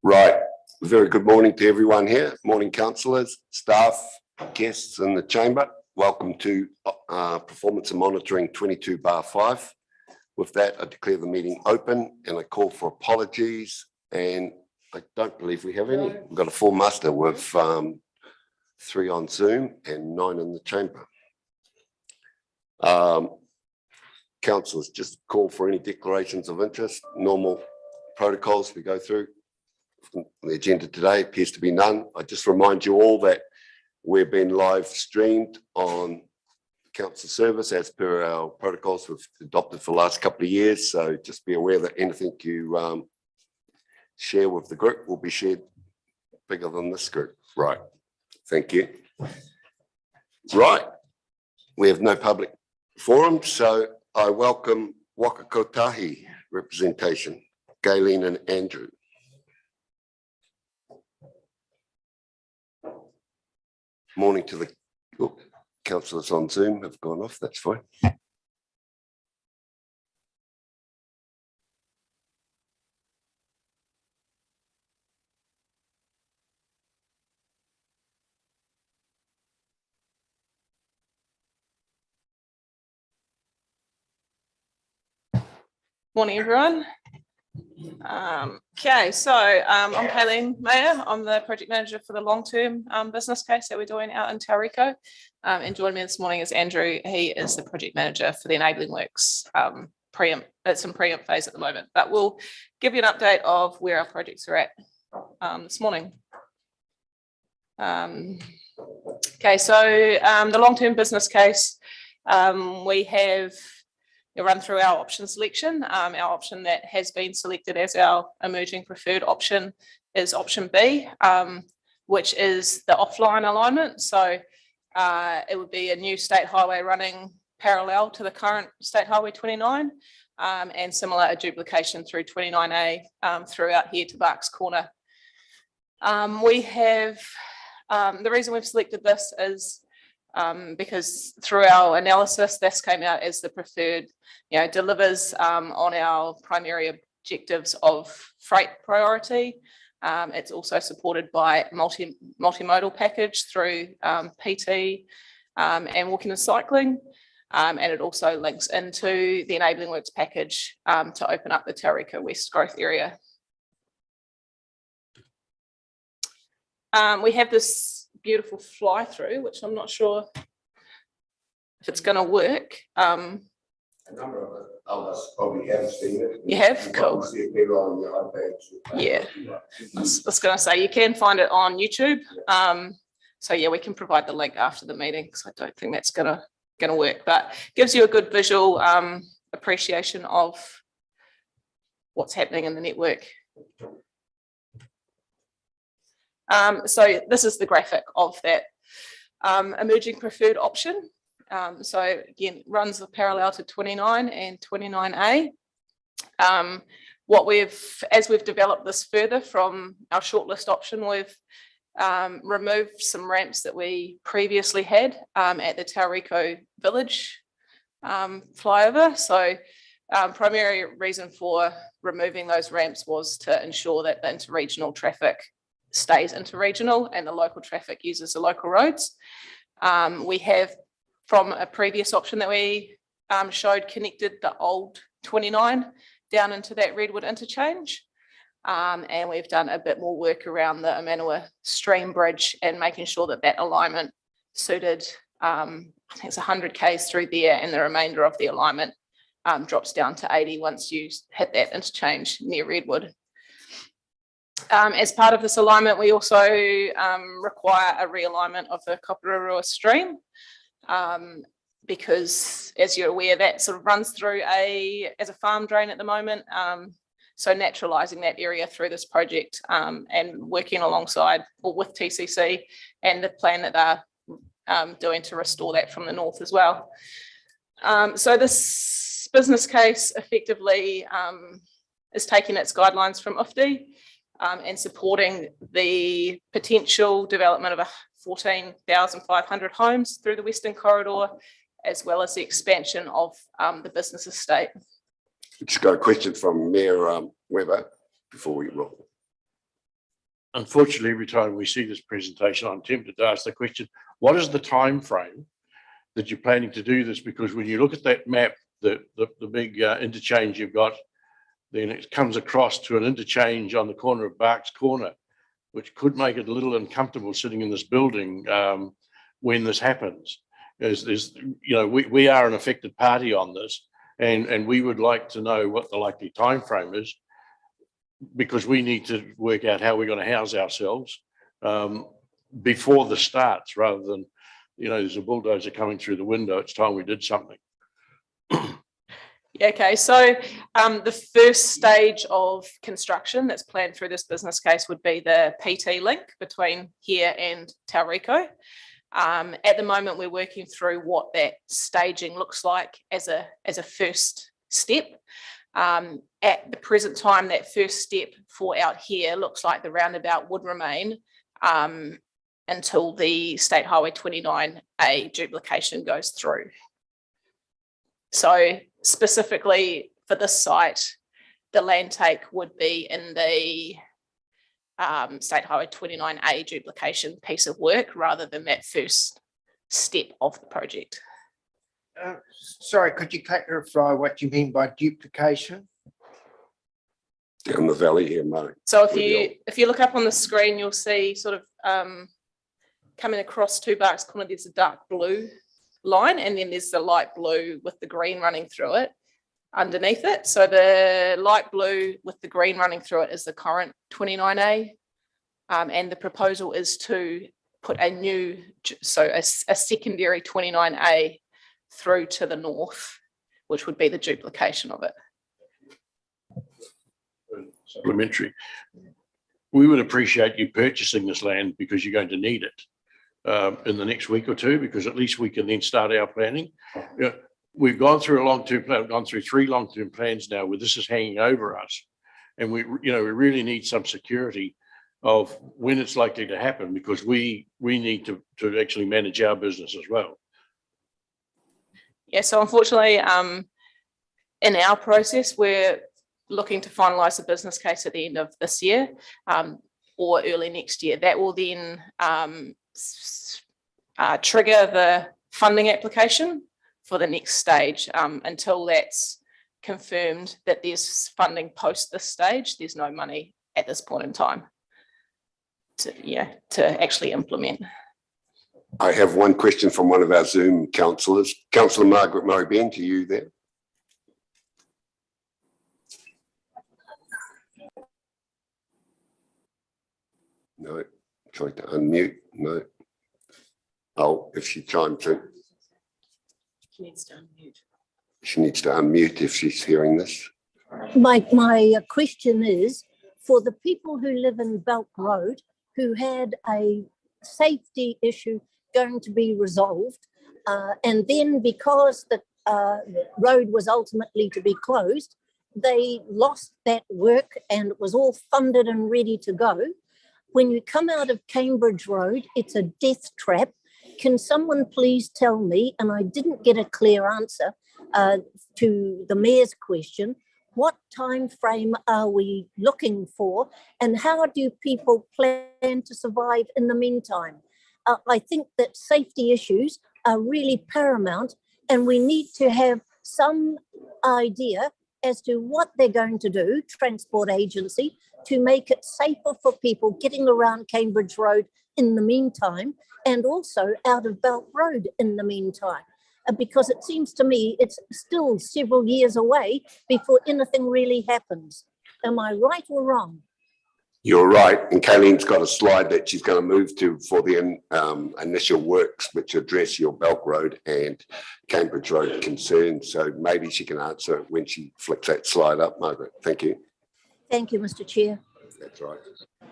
Right. Very good morning to everyone here. Morning, councillors, staff, guests in the chamber. Welcome to Performance and Monitoring 22/5. With that, I declare the meeting open and I call for apologies. And I don't believe we have any. We've got a full muster with 3 on Zoom and 9 in the chamber. Councillors, just call for any declarations of interest, normal protocols we go through. The agenda today appears to be none. I just remind you all that we're being live streamed on council service as per our protocols we've adopted for the last couple of years. So just be aware that anything you share with the group will be shared bigger than this group. Right. Thank you. Right. We have no public forum, so I welcome Waka Kotahi representation, Galen and Andrew. Morning to the councillors on Zoom have gone off, that's fine. Morning, everyone. Okay, so I'm Kayleen Mayer. I'm the project manager for the long-term business case that we're doing out in Taronga. And joining me this morning is Andrew. He is the project manager for the enabling works preempt. It's in preempt phase at the moment, but we'll give you an update of where our projects are at this morning. Okay, so the long-term business case, we have run through our option selection. Our option that has been selected as our emerging preferred option is option B, which is the offline alignment. So it would be a new state highway running parallel to the current State Highway 29, and similar a duplication through 29A throughout here to Barks Corner. We have, the reason we've selected this is because through our analysis, this came out as the preferred, delivers on our primary objectives of freight priority. It's also supported by multimodal package through PT and walking and cycling. And it also links into the enabling works package to open up the Taronga West growth area. We have this beautiful fly through, which I'm not sure if it's going to work. A number of us probably have seen it. You have? Cool. See it better on your iPads. Yeah. I was going to say, you can find it on YouTube. So yeah, we can provide the link after the meeting because I don't think that's going to work, but gives you a good visual appreciation of what's happening in the network. So this is the graphic of that emerging preferred option. So again, runs parallel to 29 and 29A. As we've developed this further from our shortlist option, we've removed some ramps that we previously had at the Taronga village flyover. So primary reason for removing those ramps was to ensure that the interregional traffic stays interregional and the local traffic uses the local roads. We have, from a previous option that we showed, connected the old 29 down into that Redwood interchange. And we've done a bit more work around the Omanua Stream Bridge and making sure that that alignment suited, I think it's 100 k's through there, and the remainder of the alignment drops down to 80 once you hit that interchange near Redwood. As part of this alignment, we also require a realignment of the Koparurua stream, because, as you're aware, that sort of runs through as a farm drain at the moment. So naturalising that area through this project and working alongside or with TCC and the plan that they're doing to restore that from the north as well. So this business case effectively is taking its guidelines from UFD and supporting the potential development of 14,500 homes through the Western Corridor, as well as the expansion of the business estate. Just got a question from Mayor Weber before we roll. Unfortunately, every time we see this presentation, I'm tempted to ask the question, what is the time frame that you're planning to do this? Because when you look at that map, the big interchange you've got, then it comes across to an interchange on the corner of Barks Corner, which could make it a little uncomfortable sitting in this building when this happens. We are an affected party on this, and we would like to know what the likely time frame is, because we need to work out how we're going to house ourselves before this starts, rather than, there's a bulldozer coming through the window. It's time we did something. Okay, so the first stage of construction that's planned through this business case would be the PT link between here and Taronga. At the moment, we're working through what that staging looks like as a first step. At the present time, that first step for out here looks like the roundabout would remain until the State Highway 29A duplication goes through. So specifically for this site, the land take would be in the State Highway 29A duplication piece of work, rather than that first step of the project. Sorry, could you clarify what you mean by duplication? Down the valley here, Mark. So if you look up on the screen, you'll see sort of coming across to Barks Corner, there's a dark blue line, and then there's the light blue with the green running through it underneath it. So the light blue with the green running through it is the current 29A, and the proposal is to put a secondary 29A through to the north, which would be the duplication of it. Supplementary. We would appreciate you purchasing this land, because you're going to need it in the next week or two, because at least we can then start our planning. We've gone through a long-term plan, we've gone through 3 long-term plans now where this is hanging over us, and we really need some security of when it's likely to happen, because we need to actually manage our business as well. Yeah, so unfortunately, in our process, we're looking to finalise the business case at the end of this year or early next year. That will then trigger the funding application for the next stage. Until that's confirmed that there's funding post this stage, there's no money at this point in time to actually implement. I have one question from one of our Zoom councillors. Councillor Margaret Murray-Ben, to you there. No, try to unmute. No. Oh, if she chimes in. She needs to unmute. She needs to unmute if she's hearing this. My question is, for the people who live in Belk Road, who had a safety issue going to be resolved, and then because the road was ultimately to be closed, they lost that work and it was all funded and ready to go. When you come out of Cambridge Road, it's a death trap. Can someone please tell me, and I didn't get a clear answer to the mayor's question, what time frame are we looking for and how do people plan to survive in the meantime? I think that safety issues are really paramount and we need to have some idea as to what they're going to do, Transport Agency, to make it safer for people getting around Cambridge Road in the meantime and also out of Belk Road in the meantime. Because it seems to me it's still several years away before anything really happens. Am I right or wrong? You're right, and Kayleen's got a slide that she's going to move to for the initial works which address your Belk Road and Cambridge Road concerns. So maybe she can answer it when she flicks that slide up, Margaret. Thank you. Thank you, Mr. Chair. That's right.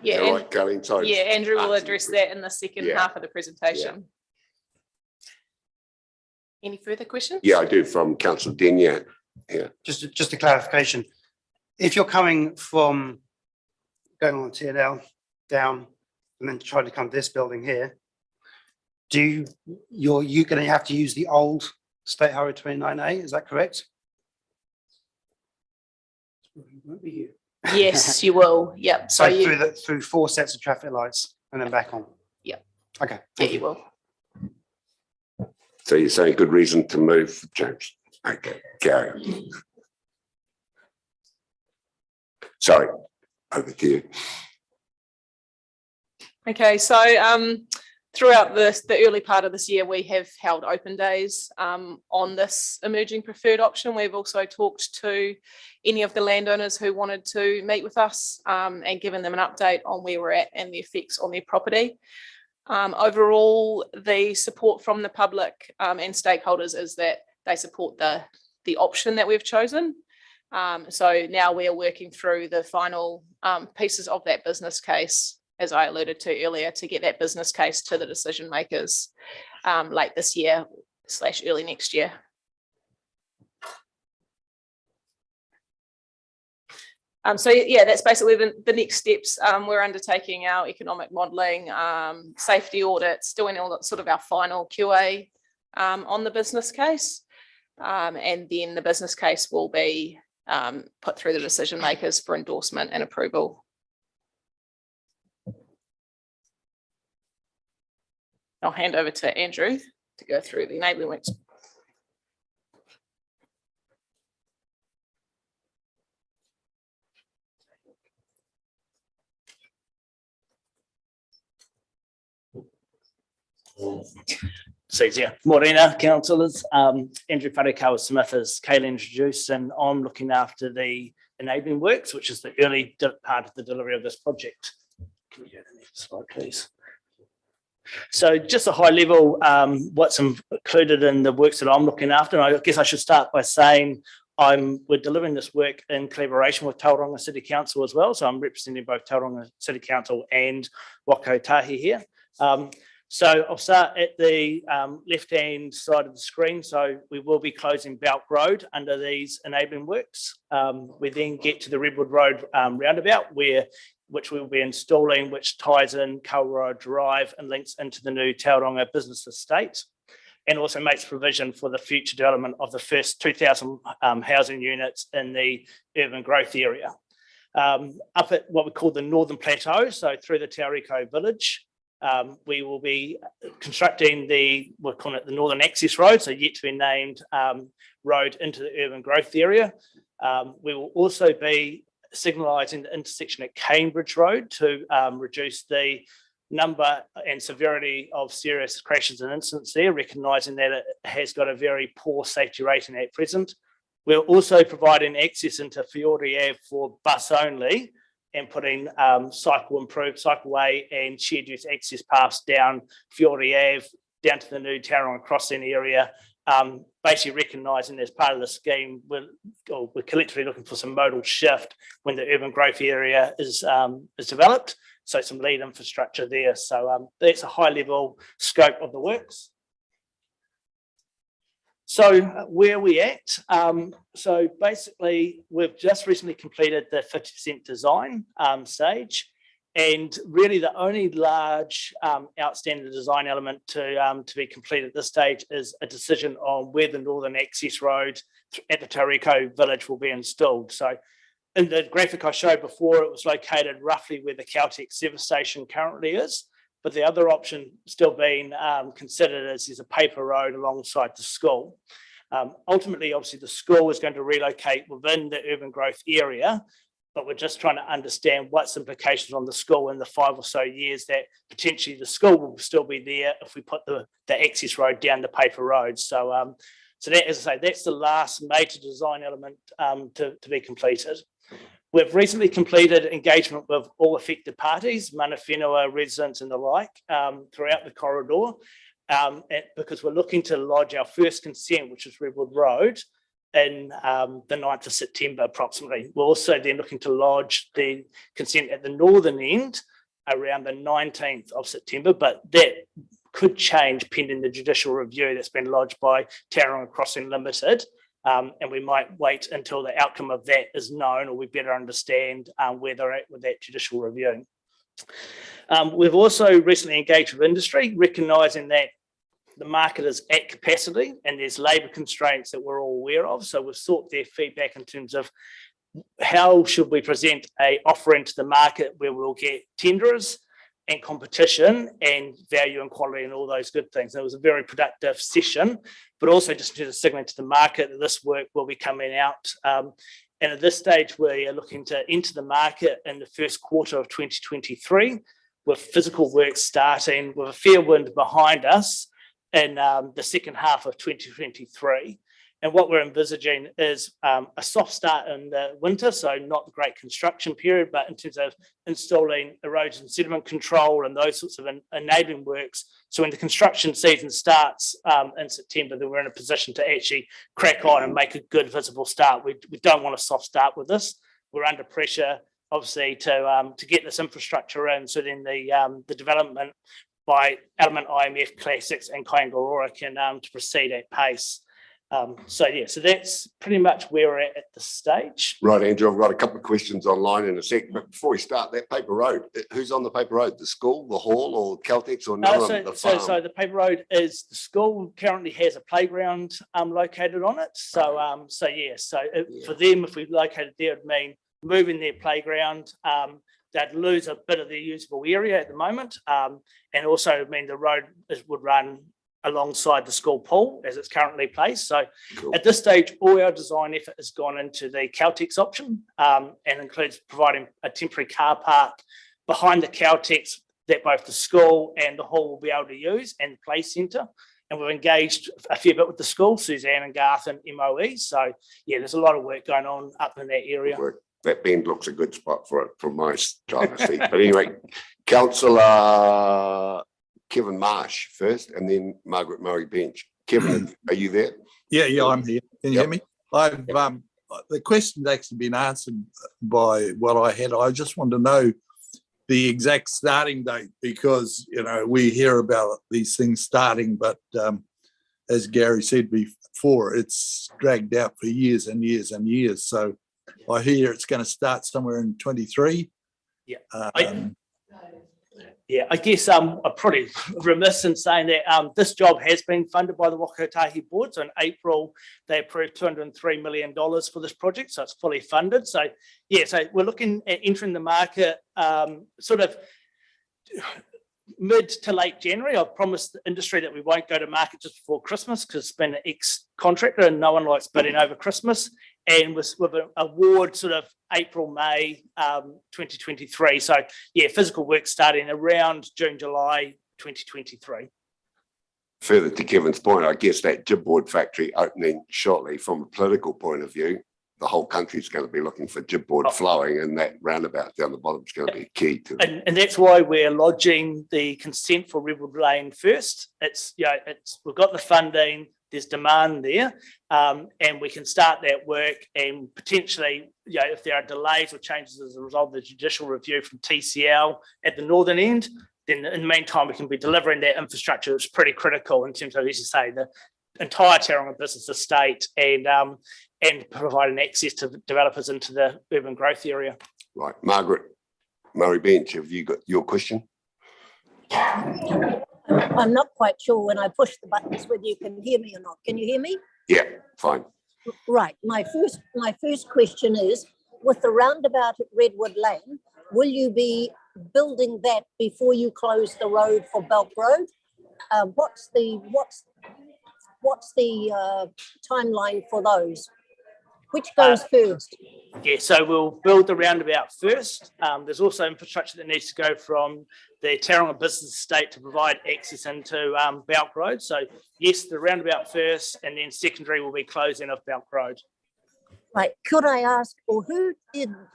Yeah, You're right, Kayleen. Sorry. yeah, Andrew will address that in the second half of the presentation. Any further questions? Yeah, I do, from Councillor Denyer. Yeah. Just a clarification. If you're coming from going on TNL down and then trying to come to this building here, you're going to have to use the old State Highway 29A, is that correct? Won't be you. Yes, you will. Yep. So through 4 sets of traffic lights and then back on. Yep. Okay. Yeah, you will. So you're saying good reason to move, James? Okay, carry on. Sorry, over to you. Okay, so throughout the early part of this year, we have held open days on this emerging preferred option. We've also talked to any of the landowners who wanted to meet with us and given them an update on where we're at and the effects on their property. Overall, the support from the public and stakeholders is that they support the option that we've chosen. So now we are working through the final pieces of that business case, as I alluded to earlier, to get that business case to the decision makers late this year / early next year. So yeah, that's basically the next steps. We're undertaking our economic modelling, safety audits, doing all that sort of our final QA on the business case. And then the business case will be put through the decision makers for endorsement and approval. I'll hand over to Andrew to go through the enabling works. It's easier. Morena, councillors. Andrew Wharekawa-Smith, as Kaylee introduced, and I'm looking after the enabling works, which is the early part of the delivery of this project. Can we go to the next slide, please? So just a high level, what's included in the works that I'm looking after. And I guess I should start by saying we're delivering this work in collaboration with Taronga City Council as well. So I'm representing both Taronga City Council and Wako Tahi here. So I'll start at the left-hand side of the screen. So we will be closing Belk Road under these enabling works. We then get to the Redwood Road roundabout, which we'll be installing, which ties in Kawerau Drive and links into the new Tauranga business estate, and also makes provision for the future development of the first 2,000 housing units in the urban growth area. Up at what we call the Northern Plateau, so through the Tauriko village, we will be constructing we're calling it the Northern Access Road, so yet to be named road into the urban growth area. We will also be signalising the intersection at Cambridge Road to reduce the number and severity of serious crashes and incidents there, recognising that it has got a very poor safety rating at present. We're also providing access into Fiore Ave for bus only, and putting cycleway and shared use access paths down Fiore Ave, down to the new Taronga crossing area, basically recognising as part of the scheme, we're collectively looking for some modal shift when the urban growth area is developed. So some lead infrastructure there. So that's a high level scope of the works. So where are we at? So basically, we've just recently completed the 50% design stage. And really the only large outstanding design element to be completed at this stage is a decision on where the northern access road at the Taronga village will be installed. So in the graphic I showed before, it was located roughly where the Caltex service station currently is. But the other option still being considered is a paper road alongside the school. Ultimately, obviously, the school is going to relocate within the urban growth area, but we're just trying to understand what's implications on the school in the 5 or so years that potentially the school will still be there if we put the access road down the paper road. So, so that, as I say, that's the last major design element to be completed. We've recently completed engagement with all affected parties, mana whenua, residents and the like, throughout the corridor, because we're looking to lodge our first consent, which is Redwood Road, in the 9th of September approximately. We're also then looking to lodge the consent at the northern end around the 19th of September, but that could change pending the judicial review that's been lodged by Taronga Crossing Limited. And we might wait until the outcome of that is known, or we better understand where they're at with that judicial review. We've also recently engaged with industry, recognising that the market is at capacity and there's labour constraints that we're all aware of. So we've sought their feedback in terms of how should we present an offering to the market where we'll get tenderers and competition and value and quality and all those good things. And it was a very productive session, but also just to signal to the market that this work will be coming out. And at this stage, we are looking to enter the market in the first quarter of 2023, with physical work starting with a fair wind behind us in the second half of 2023. And what we're envisaging is a soft start in the winter, so not the great construction period, but in terms of installing erosion and sediment control and those sorts of enabling works. So when the construction season starts in September, then we're in a position to actually crack on and make a good visible start. We don't want a soft start with this. We're under pressure, obviously, to get this infrastructure in, so then the development by Element IMF Classics and Kaingaroa can to proceed at pace. So that's pretty much where we're at this stage. Right, Andrew, I've got a couple of questions online in a sec, but before we start, that paper road, who's on the paper road? The school, the hall, or Caltex, or none of them? So the paper road is the school currently has a playground located on it. So for them, if we located there, it would mean moving their playground. They'd lose a bit of their usable area at the moment, and also mean the road would run alongside the school pool as it's currently placed. So cool. At this stage, all our design effort has gone into the Caltex option, and includes providing a temporary car park behind the Caltex that both the school and the hall will be able to use, and the play centre. And we've engaged a fair bit with the school, Suzanne and Garth and MOE. So there's a lot of work going on up in that area. That bend looks a good spot for it from my time to see. But anyway, Councillor Kevin Marsh first, and then Margaret Murray Bench. Kevin, are you there? Yeah, I'm here. Can you hear me? I've the question's actually been answered by what I had. I just want to know the exact starting date, because we hear about these things starting, but as Gary said before, it's dragged out for years and years and years. So I hear it's going to start somewhere in 23. Yeah. I guess I'm probably remiss in saying that this job has been funded by the Whakatahi Board. So in April, they approved $203 million for this project, so it's fully funded. So so we're looking at entering the market sort of mid to late January. I've promised the industry that we won't go to market just before Christmas, because it's been an ex-contractor and no one likes bidding over Christmas. And with an award sort of April, May 2023. So physical work starting around June, July 2023. Further to Kevin's point, I guess that jibboard factory opening shortly, from a political point of view, the whole country's going to be looking for jibboard flowing, and that roundabout down the bottom is going to be key to it. And that's why we're lodging the consent for Redwood Lane first. We've got the funding, there's demand there, and we can start that work and potentially, if there are delays or changes as a result of the judicial review from TCL at the northern end, then in the meantime, we can be delivering that infrastructure that's pretty critical in terms of, as you say, the entire Taronga business estate and providing access to developers into the urban growth area. Right, Margaret Murray Bench, have you got your question? I'm not quite sure when I push the buttons whether you can hear me or not. Can you hear me? Yeah, fine. Right. My first question is, with the roundabout at Redwood Lane, will you be building that before you close the road for Belk Road? What's the timeline for those? Which goes first? Yeah, so we'll build the roundabout first. There's also infrastructure that needs to go from the Taronga business estate to provide access into Belk Road. So yes, the roundabout first, and then secondary will be closing of Belk Road. Right. Could I ask, or who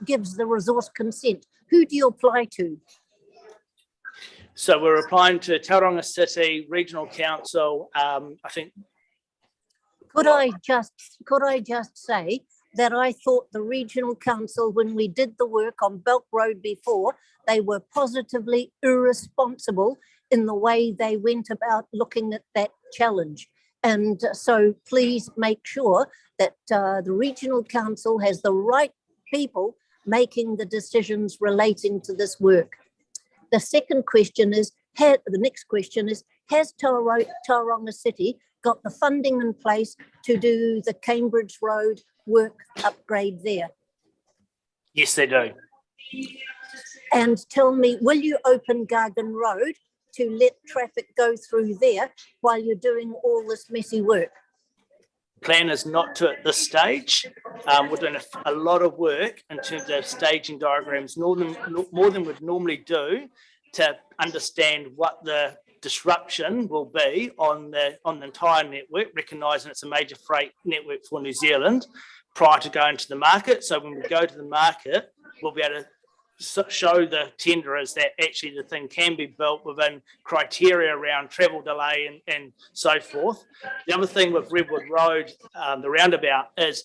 gives the resource consent? Who do you apply to? So we're applying to Taronga City Regional Council. I think. Could I just say that I thought the regional council, when we did the work on Belk Road before, they were positively irresponsible in the way they went about looking at that challenge. And so please make sure that the regional council has the right people making the decisions relating to this work. The second question is, has Taronga City got the funding in place to do the Cambridge Road work upgrade there? Yes, they do. And tell me, will you open Gargan Road to let traffic go through there while you're doing all this messy work? Plan is not to at this stage. We're doing a lot of work in terms of staging diagrams, more than we'd normally do, to understand what the disruption will be on the entire network, recognising it's a major freight network for New Zealand prior to going to the market. So when we go to the market, we'll be able to show the tenderers that actually the thing can be built within criteria around travel delay and so forth. The other thing with Redwood Road, the roundabout, is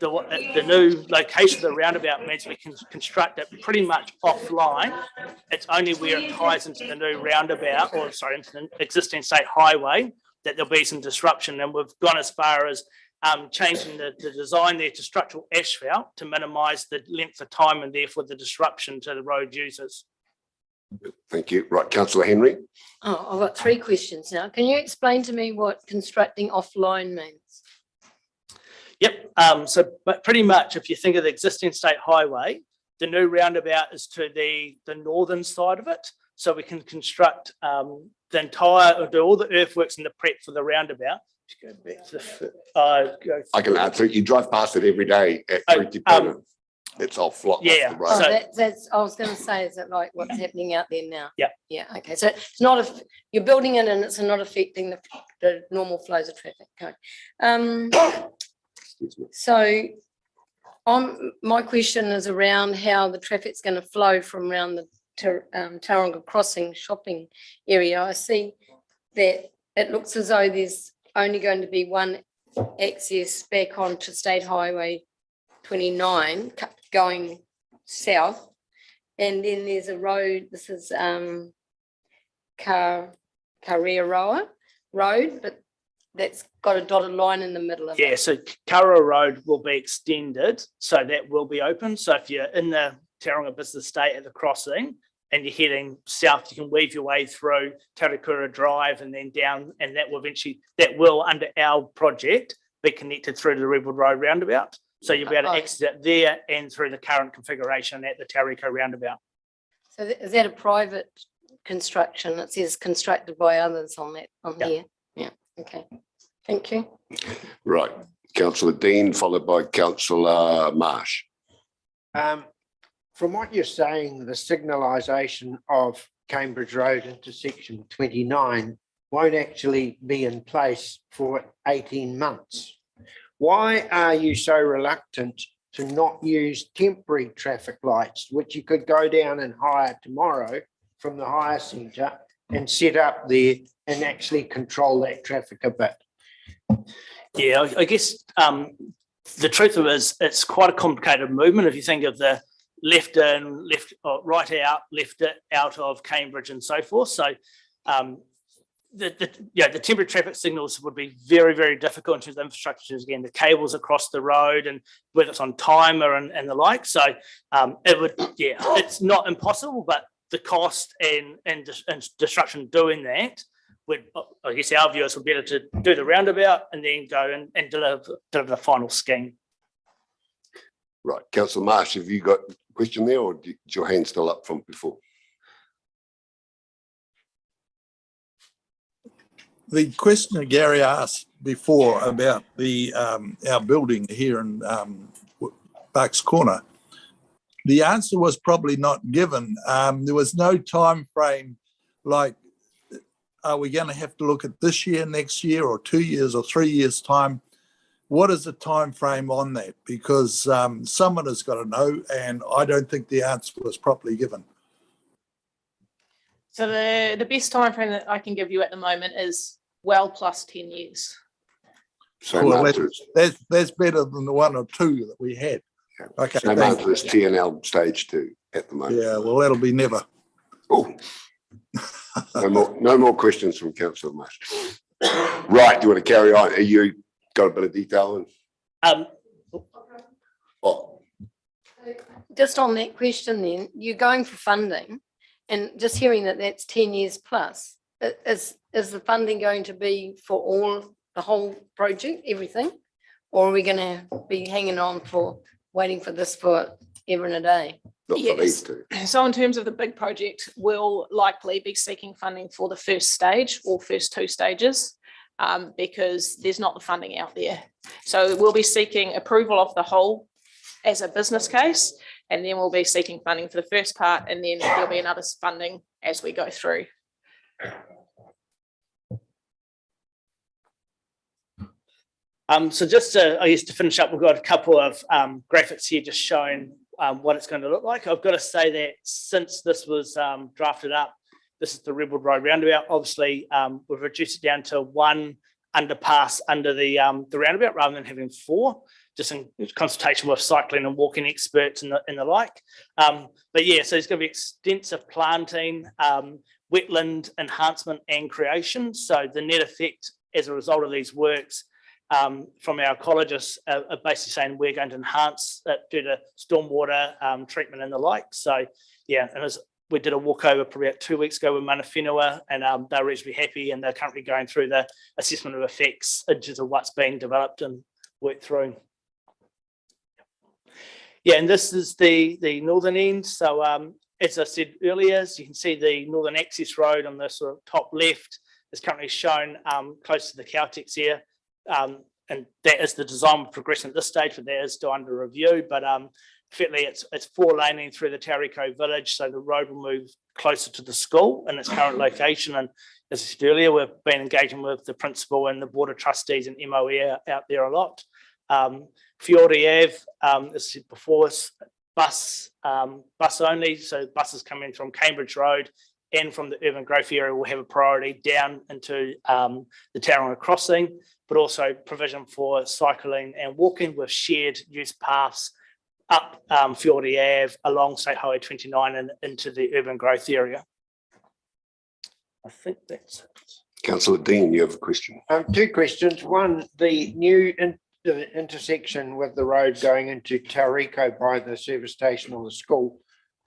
the new location of the roundabout means we can construct it pretty much offline. It's only where it ties into the new roundabout, into the existing state highway, that there'll be some disruption. And we've gone as far as changing the design there to structural asphalt to minimise the length of time and therefore the disruption to the road users. Thank you. Right, Councillor Henry. Oh, I've got 3 questions now. Can you explain to me what constructing offline means? Yep. But pretty much, if you think of the existing state highway, the new roundabout is to the northern side of it. So we can construct do all the earthworks and the prep for the roundabout. Just go back to I can answer it. You drive past it every day at Taronga. It's all flop. Yeah. Oh, that's. I was going to say, is it like what's happening out there now? Yeah. Yeah. Okay. So it's not you're building it and it's not affecting the normal flows of traffic. Okay. So my question is around how the traffic's going to flow from around the Taronga Crossing shopping area. I see that it looks as though there's only going to be one access back onto State Highway 29 going south, and then there's a road. This is Karearoa Road, but that's got a dotted line in the middle of it. Yeah, so Kara Road will be extended, so that will be open. So if you're in the Taronga Business Estate at the crossing and you're heading south, you can weave your way through Tarakura Drive and then down, and that will under our project be connected through to the Redwood Road roundabout. So you'll be able to exit it there and through the current configuration at the Tauriko roundabout. So is that a private construction? It says constructed by others on here. Yeah. Okay. Thank you. Right. Councillor Dean, followed by Councillor Marsh. From what you're saying, the signalisation of Cambridge Road into section 29 won't actually be in place for 18 months. Why are you so reluctant to not use temporary traffic lights, which you could go down and hire tomorrow from the hire centre and set up there and actually control that traffic a bit? Yeah, I guess the truth of it is it's quite a complicated movement if you think of the left in, left or right out, left out of Cambridge and so forth. So the temporary traffic signals would be very, very difficult in terms of infrastructure. Again, the cables across the road and whether it's on timer and the like. So it would, it's not impossible, but the cost and disruption doing that would, I guess our viewers would be able to do the roundabout and then go and deliver the final scheme. Right, Councillor Marsh, have you got a question there, or is your hand still up from before? The question that Gary asked before about the our building here in Bucks Corner, the answer was probably not given. There was no time frame like, are we going to have to look at this year, next year, or 2 years or 3 years' time? What is the time frame on that? Because someone has got to know, and I don't think the answer was properly given. So the best time frame that I can give you at the moment is well plus 10 years. Same Well, answer that's better than the 1 or 2 that we had. Okay, same thank answer as TNL stage 2 at the moment. Yeah, well, that'll be never. Oh, no more questions from Councillor Marsh. Right, do you want to carry on? Are you got a bit of detail? Oh, Just on that question then, you're going for funding and just hearing that that's 10 years plus, is the funding going to be for the whole project, everything? Or are we going to be hanging on waiting for this for ever and a day? not for these two. So in terms of the big project, we'll likely be seeking funding for the first stage or first 2 stages because there's not the funding out there. So we'll be seeking approval of the whole as a business case, and then we'll be seeking funding for the first part, and then there'll be another funding as we go through. So just to, I guess to finish up, we've got a couple of graphics here just showing what it's going to look like. I've got to say that since this was drafted up, this is the Redwood Road roundabout. Obviously, we've reduced it down to 1 underpass under the roundabout rather than having 4, just in consultation with cycling and walking experts and the like. But yeah, so there's going to be extensive planting, wetland enhancement and creation. So the net effect as a result of these works from our ecologists are basically saying we're going to enhance it due to stormwater treatment and the like. So yeah, and we did a walkover probably about 2 weeks ago with Mana Whenua, and they're reasonably happy, and they're currently going through the assessment of effects in terms of what's being developed and worked through. Yeah, and this is the northern end. So as I said earlier, so you can see the northern access road on the sort of top left is currently shown close to the Caltex here. And that is the design progression at this stage, but that is still under review. But effectively, it's 4-laning through the Taronga village, so the road will move closer to the school in its current location. And as I said earlier, we've been engaging with the principal and the board of trustees and MOE out there a lot. Fiore Ave, as I said before, is bus only, so buses coming from Cambridge Road and from the urban growth area will have a priority down into the Taronga crossing, but also provision for cycling and walking with shared use paths up Fiore Ave, along State Highway 29 and into the urban growth area. I think that's it. Councillor Dean, you have a question. 2 questions. One, the new intersection with the road going into Taronga by the service station or the school,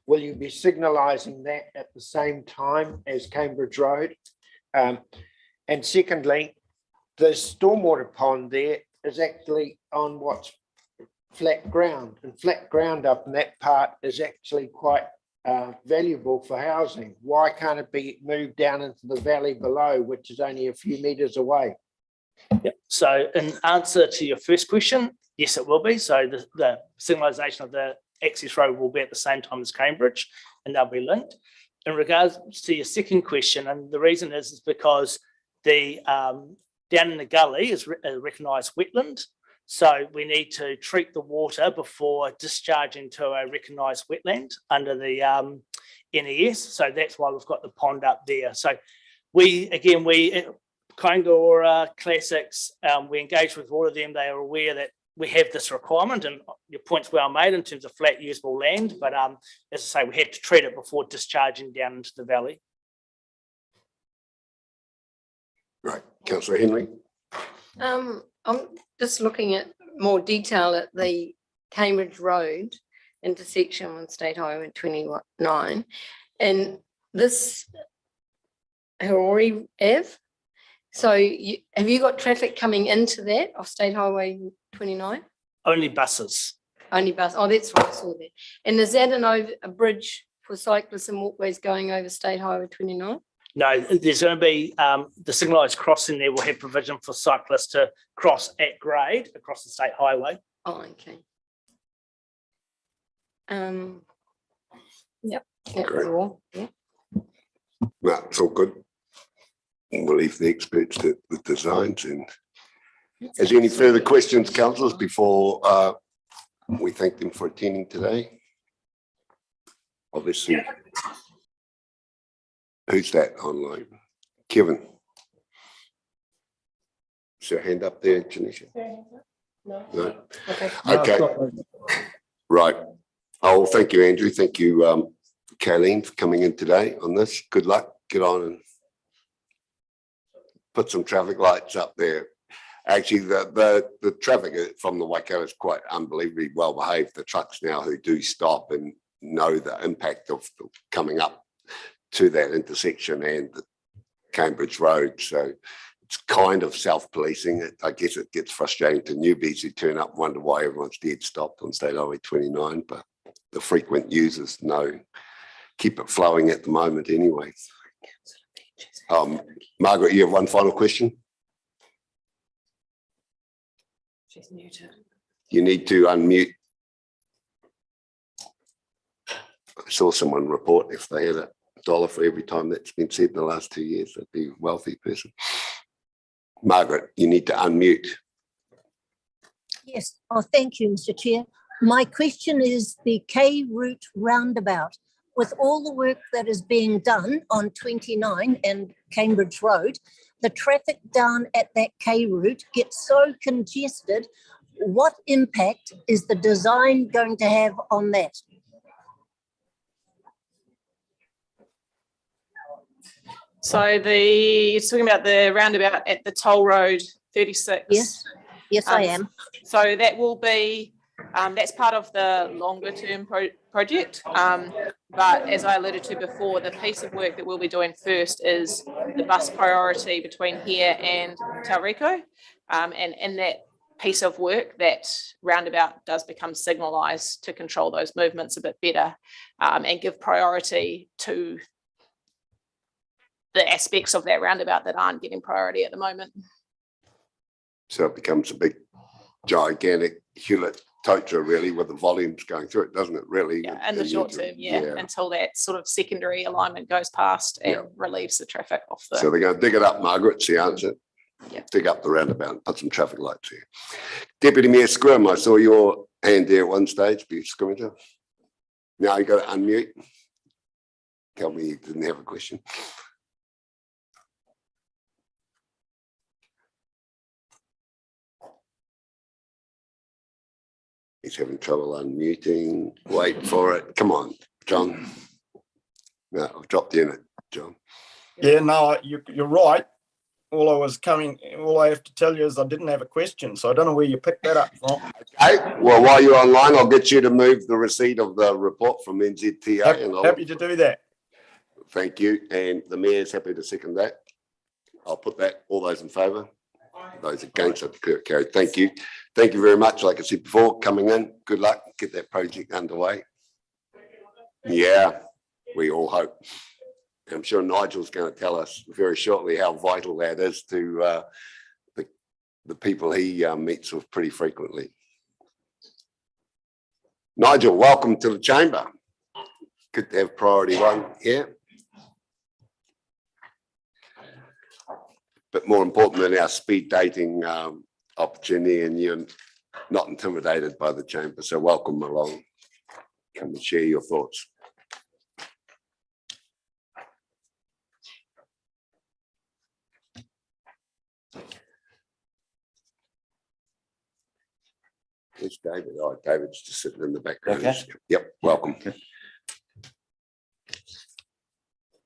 will you be signalising that at the same time as Cambridge Road? And secondly, the stormwater pond there is actually on what's flat ground, and flat ground up in that part is actually quite valuable for housing. Why can't it be moved down into the valley below, which is only a few metres away? Yep. So in answer to your first question, yes, it will be. So the signalisation of the access road will be at the same time as Cambridge, and they'll be linked. In regards to your second question, and the reason is because the down in the gully is a recognised wetland. So we need to treat the water before discharging to a recognised wetland under the NES. So that's why we've got the pond up there. So because Kaingaora Classics, we engaged with all of them. They are aware that we have this requirement, and your point's well made in terms of flat usable land, but as I say, we had to treat it before discharging down into the valley. Right, councillor Henry. I'm just looking at more detail at the Cambridge Road intersection with State Highway 29, and this Haori Ave. So have you got traffic coming into that off State Highway 29? Only buses. Only bus. Oh, that's right. I saw that. And is that a bridge for cyclists and walkways going over State Highway 29? No, there's going to be the signalised crossing there will have provision for cyclists to cross at grade across the state highway. Oh, okay. Yep. That was all. Yeah. No, it's all good. We'll leave the experts to the designs. And is there any further questions, councillors, before we thank them for attending today? Obviously. Who's that online? Kevin. Is your hand up there, Janisha? No. No? Okay. Okay. Right. Oh, thank you, Andrew. Thank you, Kayleen, for coming in today on this. Good luck. Get on and put some traffic lights up there. Actually, the traffic from the Waikato is quite unbelievably well behaved. The trucks now who do stop and know the impact of coming up to that intersection and the Cambridge Road. So it's kind of self-policing. I guess it gets frustrating to newbies who turn up and wonder why everyone's dead stopped on State Highway 29, but the frequent users know, keep it flowing at the moment anyway. Margaret, you have one final question? She's muted. You need to unmute. I saw someone report if they had $1 for every time that's been said in the last 2 years, that'd be a wealthy person. Margaret, you need to unmute. Yes. Oh, thank you, Mr. Chair. My question is the K route roundabout. With all the work that is being done on 29 and Cambridge Road, the traffic down at that K route gets so congested. What impact is the design going to have on that? So you're talking about the roundabout at the toll road 36. Yes, I am. So that will be, that's part of the longer term project. But as I alluded to before, the piece of work that we'll be doing first is the bus priority between here and Taronga. And in that piece of work, that roundabout does become signalised to control those movements a bit better and give priority to the aspects of that roundabout that aren't getting priority at the moment. So it becomes a big, gigantic Hewlett Totra really with the volumes going through it, doesn't it really? Yeah, in the short term, yeah, until that sort of secondary alignment goes past and relieves the traffic off the. So they're going to dig it up, Margaret's the answer. Yeah. Dig up the roundabout and put some traffic lights here. Deputy Mayor Scrim, I saw your hand there at one stage, be Scrimmager. Now you got to unmute. Tell me you didn't have a question. He's having trouble unmuting. Wait for it. Come on, John. No, I've dropped you in it, John. Yeah, no, you're right. All I have to tell you is I didn't have a question, so I don't know where you picked that up from. Okay, well, while you're online, I'll get you to move the receipt of the report from NZTA. And Happy to do that. Thank you. And the mayor's happy to second that. I'll put that. All those in favour? Those against, it carried. Thank you. Thank you very much. Like I said before, coming in. Good luck. Get that project underway. Yeah, we all hope. I'm sure Nigel's going to tell us very shortly how vital that is to the people he meets with pretty frequently. Nigel, welcome to the chamber. Good to have priority one here. But more important than our speed dating opportunity, and you're not intimidated by the chamber. So welcome along. Come and share your thoughts. Where's David? Oh, David's just sitting in the background. Okay. Yep, welcome.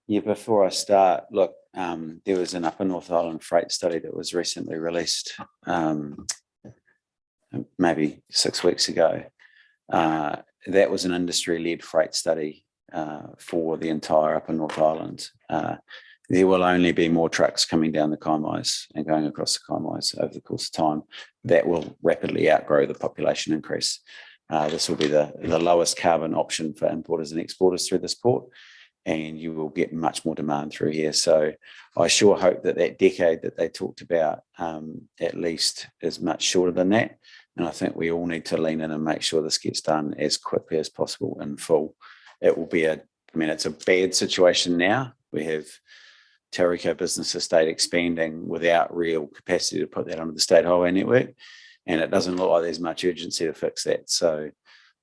Yeah, before I start, look, there was an Upper North Island freight study that was recently released, maybe 6 weeks ago. That was an industry-led freight study for the entire Upper North Island. There will only be more trucks coming down the Kaimais and going across the Kaimais over the course of time. That will rapidly outgrow the population increase. This will be the lowest carbon option for importers and exporters through this port, and you will get much more demand through here. So I sure hope that that decade that they talked about at least is much shorter than that. And I think we all need to lean in and make sure this gets done as quickly as possible in full. It will be it's a bad situation now. We have Taronga Business Estate expanding without real capacity to put that onto the state highway network. And it doesn't look like there's much urgency to fix that. So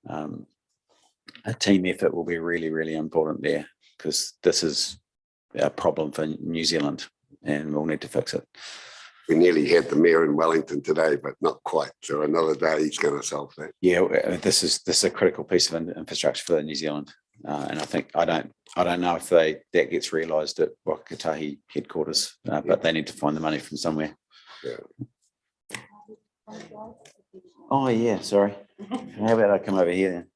a team effort will be really, really important there, because this is a problem for New Zealand and we'll need to fix it. We nearly had the mayor in Wellington today, but not quite. So another day he's going to solve that. Yeah, this is a critical piece of infrastructure for New Zealand. And I think I don't know if that gets realised at Wakatahi headquarters, but they need to find the money from somewhere. Yeah. Oh yeah, sorry. How about I come over here then?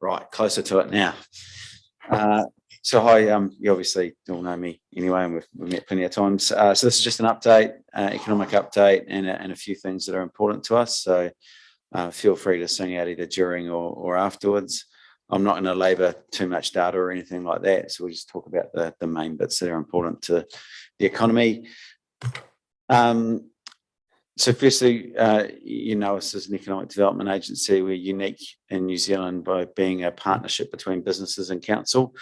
Right, closer to it now. So hi, you obviously all know me anyway, and we've met plenty of times. So this is just an update, economic update, and a few things that are important to us. So feel free to sing out either during or afterwards. I'm not going to labour too much data or anything like that. So we'll just talk about the main bits that are important to the economy. So firstly, us as an economic development agency, we're unique in New Zealand by being a partnership between businesses and council.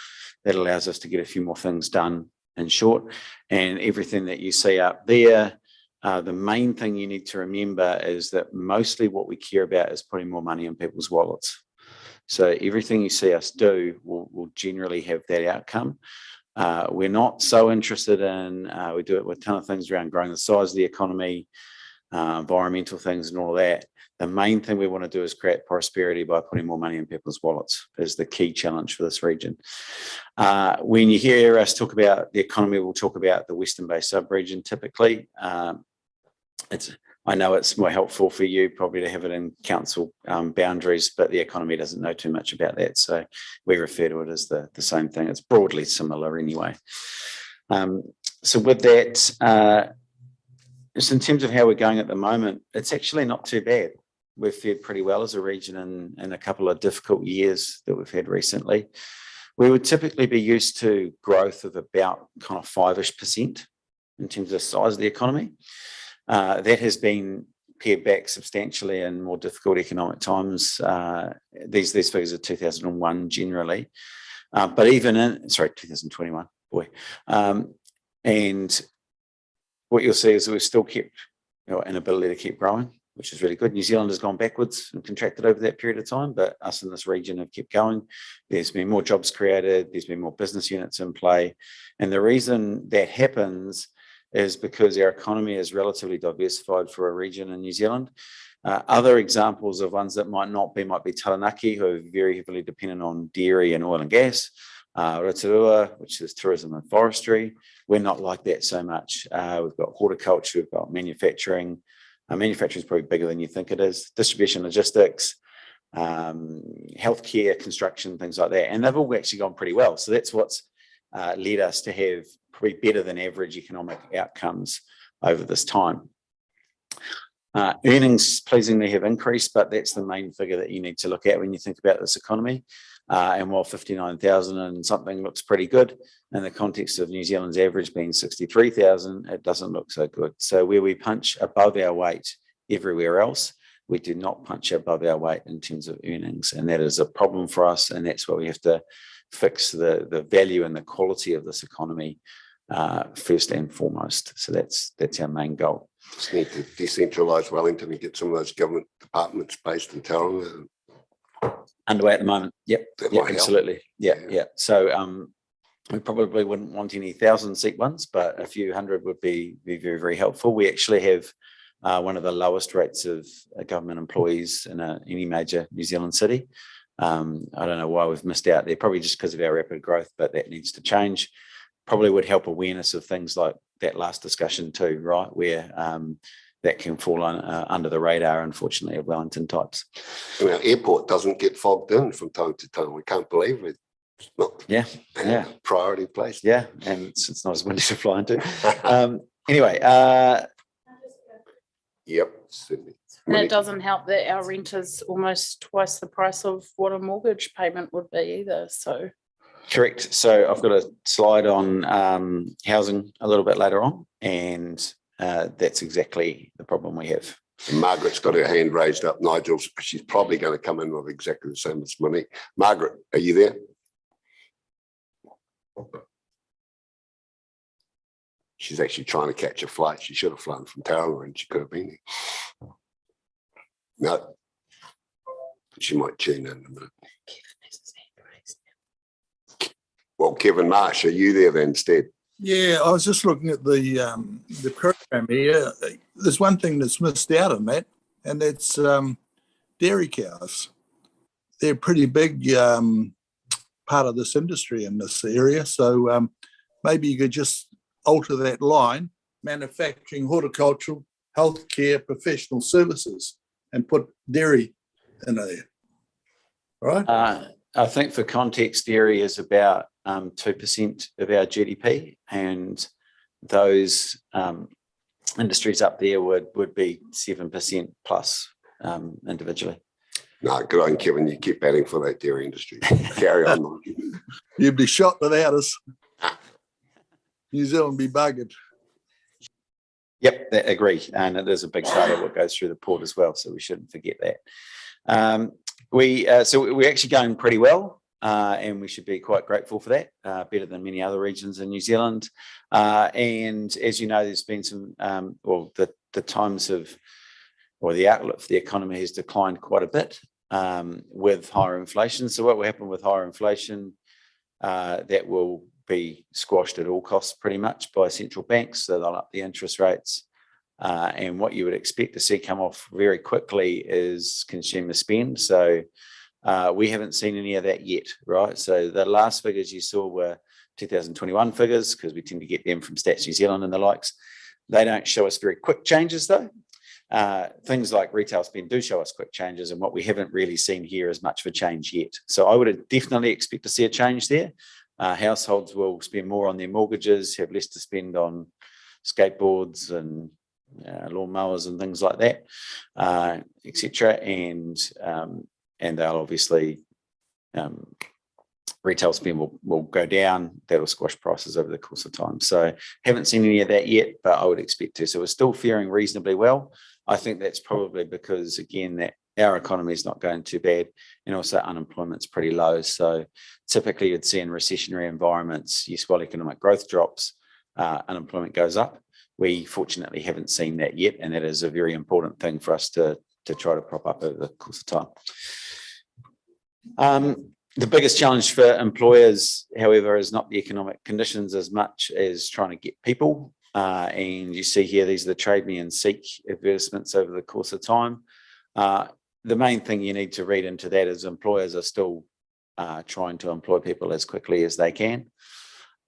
That allows us to get a few more things done in short. And everything that you see up there, the main thing you need to remember is that mostly what we care about is putting more money in people's wallets. So everything you see us do will generally have that outcome. We're not so interested in, we do it with a ton of things around growing the size of the economy, environmental things and all that. The main thing we want to do is create prosperity by putting more money in people's wallets is the key challenge for this region. When you hear us talk about the economy, we'll talk about the Western Bay sub-region typically. I know it's more helpful for you probably to have it in council boundaries, but the economy doesn't know too much about that. So we refer to it as the same thing. It's broadly similar anyway. So with that, just in terms of how we're going at the moment, it's actually not too bad. We've fared pretty well as a region in a couple of difficult years that we've had recently. We would typically be used to growth of about kind of 5-ish% in terms of the size of the economy. That has been pared back substantially in more difficult economic times. These figures are 2001 generally, but even in, 2021, boy. And what you'll see is that we've still kept an ability to keep growing, which is really good. New Zealand has gone backwards and contracted over that period of time, but us in this region have kept going. There's been more jobs created. There's been more business units in play. And the reason that happens is because our economy is relatively diversified for a region in New Zealand. Other examples of ones that might be Taranaki, who are very heavily dependent on dairy and oil and gas. Rotorua, which is tourism and forestry. We're not like that so much. We've got horticulture, we've got manufacturing. Manufacturing is probably bigger than you think it is. Distribution, logistics, healthcare, construction, things like that. And they've all actually gone pretty well. So that's what's led us to have probably better than average economic outcomes over this time. Earnings pleasingly have increased, but that's the main figure that you need to look at when you think about this economy. And while 59,000 and something looks pretty good, in the context of New Zealand's average being 63,000, it doesn't look so good. So where we punch above our weight everywhere else, we do not punch above our weight in terms of earnings. And that is a problem for us. And that's why we have to fix the value and the quality of this economy first and foremost. So that's our main goal. Just need to decentralise Wellington and get some of those government departments based in Taronga. Underway at the moment. Yep. That Yep, might help. absolutely. Yeah, Yeah. yeah. So we probably wouldn't want any 1,000-seat ones, but a few hundred would be very, very helpful. We actually have one of the lowest rates of government employees in any major New Zealand city. I don't know why we've missed out there, probably just because of our rapid growth, but that needs to change. Probably would help awareness of things like that last discussion too, right? Where that can fall under the radar, unfortunately, of Wellington types. And our airport doesn't get fogged in from time to time. We can't believe it. It's not Yeah. priority place. Yeah, and it's not as windy to fly into. Anyway, Yep, certainly. And it doesn't help that our rent is almost twice the price of what a mortgage payment would be either, so. correct. So I've got a slide on housing a little bit later on, and that's exactly the problem we have. And Margaret's got her hand raised up, Nigel. She's probably going to come in with exactly the same as Monique. Margaret, are you there? She's actually trying to catch a flight. She should have flown from Taronga and she could have been here. No. She might tune in a minute. Well, Kevin Marsh, are you there then instead? Yeah, I was just looking at the program here. There's one thing that's missed out on that, and that's dairy cows. They're a pretty big part of this industry in this area. So maybe you could just alter that line, manufacturing, horticultural, healthcare, professional services, and put dairy in there. All right? I think for context, dairy is about 2% of our GDP, and those industries up there would be 7% plus individually. No, good on Kevin. You keep batting for that dairy industry. Carry on. You'd be shot without us. New Zealand be buggered. Yep, agree. And it is a big part of what goes through the port as well, so we shouldn't forget that. So we're actually going pretty well, and we should be quite grateful for that, better than many other regions in New Zealand. And as you know, there's been some, the times of, or the outlook for the economy has declined quite a bit with higher inflation. So what will happen with higher inflation, that will be squashed at all costs pretty much by central banks. So they'll up the interest rates. And what you would expect to see come off very quickly is consumer spend. So we haven't seen any of that yet, right? So the last figures you saw were 2021 figures, because we tend to get them from Stats New Zealand and the likes. They don't show us very quick changes though. Things like retail spend do show us quick changes, and what we haven't really seen here is much of a change yet. So I would definitely expect to see a change there. Households will spend more on their mortgages, have less to spend on skateboards and lawnmowers and things like that, etc. And they'll obviously retail spend will go down. That'll squash prices over the course of time. So haven't seen any of that yet, but I would expect to. So we're still faring reasonably well. I think that's probably because, again, that our economy is not going too bad, and also unemployment's pretty low. So typically you'd see in recessionary environments, yes, while economic growth drops, unemployment goes up. We fortunately haven't seen that yet, and that is a very important thing for us to try to prop up over the course of time. The biggest challenge for employers, however, is not the economic conditions as much as trying to get people. And you see here, these are the Trade Me and Seek advertisements over the course of time. The main thing you need to read into that is employers are still trying to employ people as quickly as they can.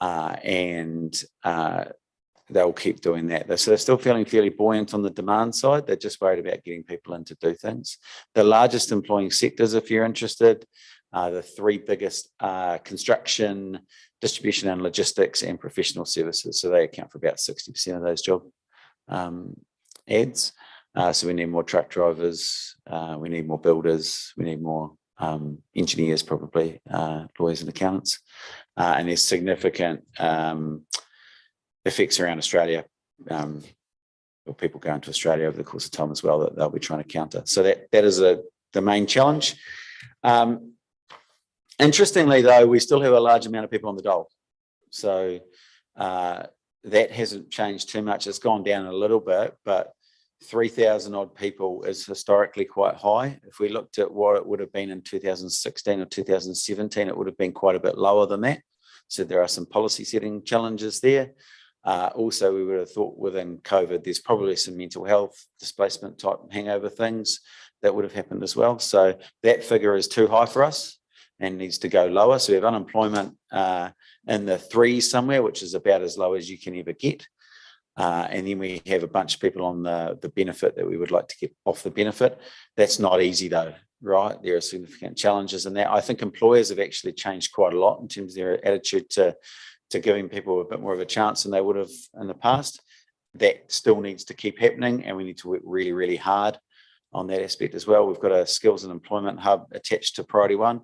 And they'll keep doing that. So they're still feeling fairly buoyant on the demand side. They're just worried about getting people in to do things. The largest employing sectors, if you're interested, the three biggest construction, distribution and logistics, and professional services. So they account for about 60% of those job ads. So we need more truck drivers, we need more builders, we need more engineers, probably, lawyers and accountants. And there's significant effects around Australia, or people going to Australia over the course of time as well, that they'll be trying to counter. So that is the main challenge. Interestingly, though, we still have a large amount of people on the dole. So That hasn't changed too much. It's gone down a little bit, but 3,000 odd people is historically quite high. If we looked at what it would have been in 2016 or 2017, it would have been quite a bit lower than that. So there are some policy setting challenges there. Also, we would have thought within COVID, there's probably some mental health displacement type hangover things that would have happened as well. So that figure is too high for us and needs to go lower. So we have unemployment in the 3s somewhere, which is about as low as you can ever get. And then we have a bunch of people on the benefit that we would like to get off the benefit. That's not easy though, right? There are significant challenges in that. I think employers have actually changed quite a lot in terms of their attitude to giving people a bit more of a chance than they would have in the past. That still needs to keep happening, and we need to work really, really hard on that aspect as well. We've got a skills and employment hub attached to Priority 1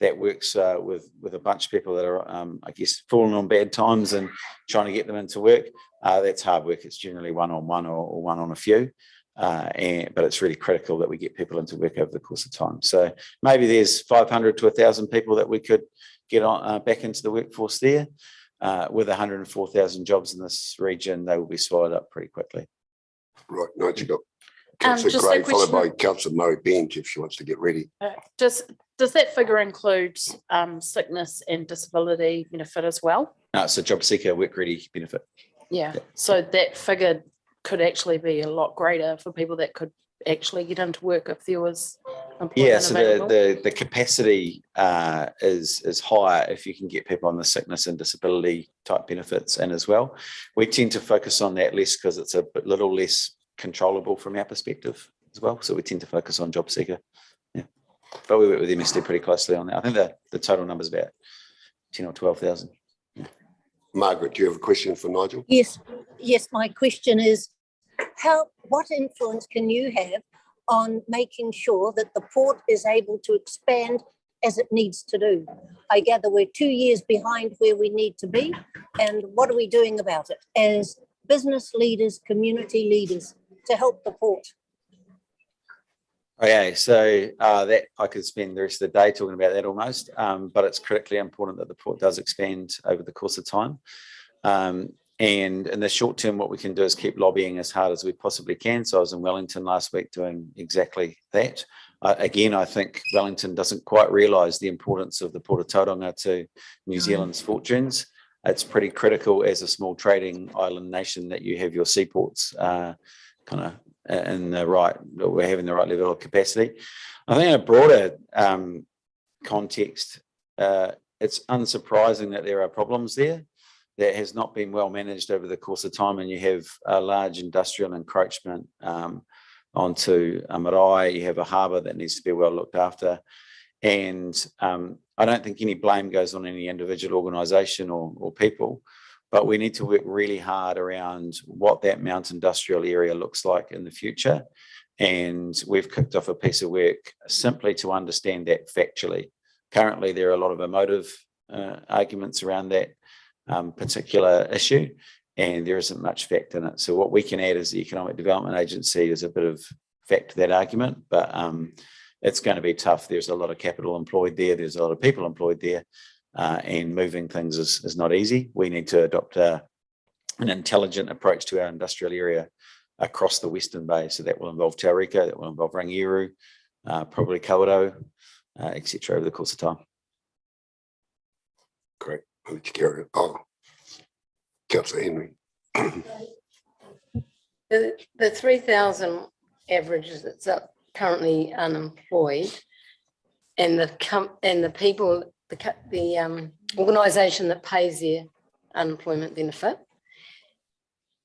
that works with a bunch of people that are, I guess, falling on bad times and trying to get them into work. That's hard work. It's generally one-on-one or one on a few, but it's really critical that we get people into work over the course of time. So maybe there's 500 to 1,000 people that we could get on, back into the workforce there. With 104,000 jobs in this region, they will be swallowed up pretty quickly. Right, now you got Councillor just Gray, a followed by question. Councillor Murray Bench if she wants to get ready. Does that figure include sickness and disability benefit as well? No, it's a job seeker work ready benefit. Yeah, so that figure could actually be a lot greater for people that could actually get into work if there was employment Yeah, so available. the capacity is higher if you can get people on the sickness and disability type benefits in as well. We tend to focus on that less because it's a little less controllable from our perspective as well. So we tend to focus on job seeker. Yeah, but we work with MSD pretty closely on that. I think the total number is about 10 or 12,000. Yeah. Margaret, do you have a question for Nigel? Yes, my question is, what influence can you have on making sure that the port is able to expand as it needs to do? I gather we're 2 years behind where we need to be, and what are we doing about it as business leaders, community leaders, to help the port? Okay, so that I could spend the rest of the day talking about that almost, but it's critically important that the port does expand over the course of time. And in the short term, what we can do is keep lobbying as hard as we possibly can. So I was in Wellington last week doing exactly that. Again, I think Wellington doesn't quite realise the importance of the Port of Taronga to New Zealand's fortunes. It's pretty critical as a small trading island nation that you have your seaports kind of in the right, we're having the right level of capacity. I think in a broader context, it's unsurprising that there are problems there. That has not been well managed over the course of time, and you have a large industrial encroachment onto a marae. You have a harbour that needs to be well looked after, and I don't think any blame goes on any individual organisation or people, but we need to work really hard around what that Mount Industrial area looks like in the future, and we've kicked off a piece of work simply to understand that factually. Currently, there are a lot of emotive arguments around that particular issue, and there isn't much fact in it. So what we can add as the Economic Development Agency is a bit of fact to that argument, but it's going to be tough. There's a lot of capital employed there. There's a lot of people employed there, and moving things is not easy. We need to adopt an intelligent approach to our industrial area across the Western Bay. So that will involve Tauriko, that will involve Rangiru, probably Kawerau, etc. over the course of time. Great. I'll let you carry it. Oh, Councillor Henry. The 3,000 averages that's up currently unemployed, and the people, the organisation that pays their unemployment benefit.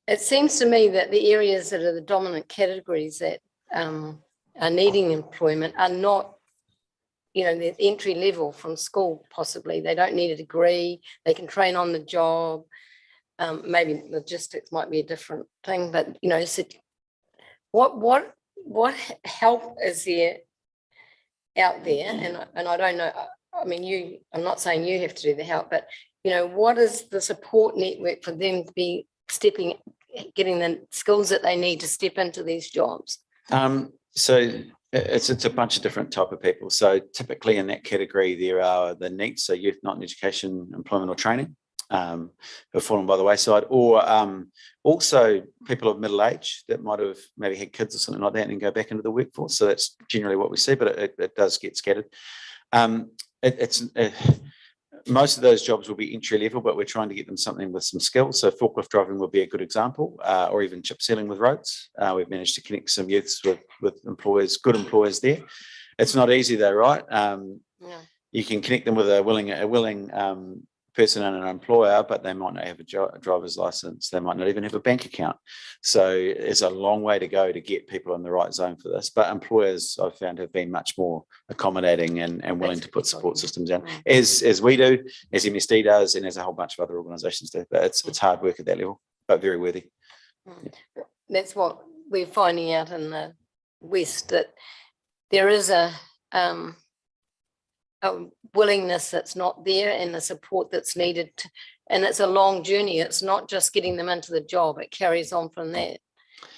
It seems to me that the areas that are the dominant categories that are needing employment are not, the entry level from school, possibly. They don't need a degree. They can train on the job. Maybe logistics might be a different thing, but, so what help is there out there? And I don't know, I mean, I'm not saying you have to do the help, but, what is the support network for them to be getting the skills that they need to step into these jobs? So it's a bunch of different type of people. So typically in that category, there are the NEETs, so youth, not in education, employment or training. have fallen by the wayside, or also people of middle age that might have maybe had kids or something like that and then go back into the workforce. So that's generally what we see, but it does get scattered. Most of those jobs will be entry level, but we're trying to get them something with some skills. So forklift driving would be a good example, or even chip sealing with roads. We've managed to connect some youths with employers, good employers there. It's not easy though, right? You can connect them with a willing person and an employer, but they might not have a driver's license. They might not even have a bank account. So it's a long way to go to get people in the right zone for this. But employers, I've found, have been much more accommodating and willing to put support systems in, as we do, as MSD does, and as a whole bunch of other organisations do. But it's hard work at that level, but very worthy. That's what we're finding out in the West, that there is a willingness that's not there and the support that's needed. And it's a long journey. It's not just getting them into the job. It carries on from that.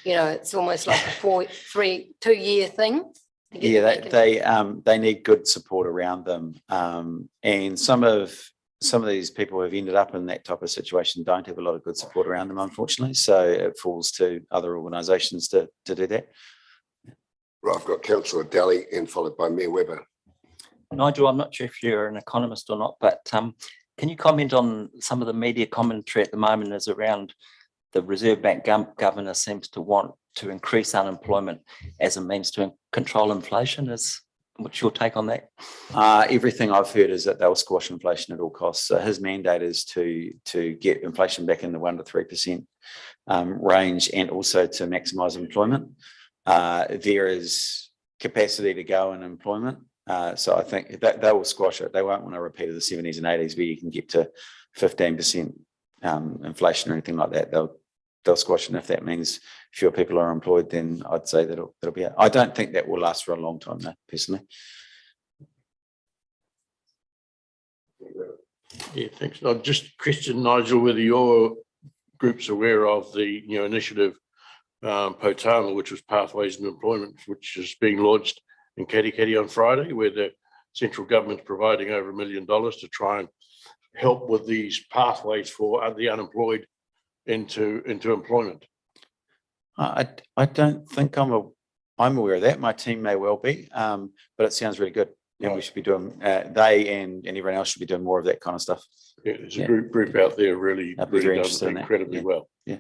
You know, it's almost like a 2-year thing. Yeah, they need good support around them. And some of these people who have ended up in that type of situation don't have a lot of good support around them, unfortunately. So it falls to other organisations to do that. Right, I've got Councillor Daly and followed by Mayor Webber. Nigel, I'm not sure if you're an economist or not, but can you comment on some of the media commentary at the moment is around the Reserve Bank governor seems to want to increase unemployment as a means to control inflation? What's your take on that? Everything I've heard is that they'll squash inflation at all costs. So his mandate is to get inflation back in the 1 to 3% range, and also to maximise employment. There is capacity to go in employment. So I think that they will squash it. They won't want to repeat of the 70s and 80s where you can get to 15% inflation or anything like that. They'll squash it. And if that means fewer people are employed, then I'd say that'll be it. I don't think that will last for a long time, though, personally. Yeah, thanks. I'll just question, Nigel, whether your group's aware of the initiative Potama, which was Pathways to Employment, which is being launched in Katikati on Friday, where the central government's providing over $1 million to try and help with these pathways for the unemployed into employment. I don't think I'm aware of that. My team may well be, but it sounds really good. And we should be doing, they and everyone else should be doing more of that kind of stuff. Yeah, there's a group out there really does incredibly well. Yeah.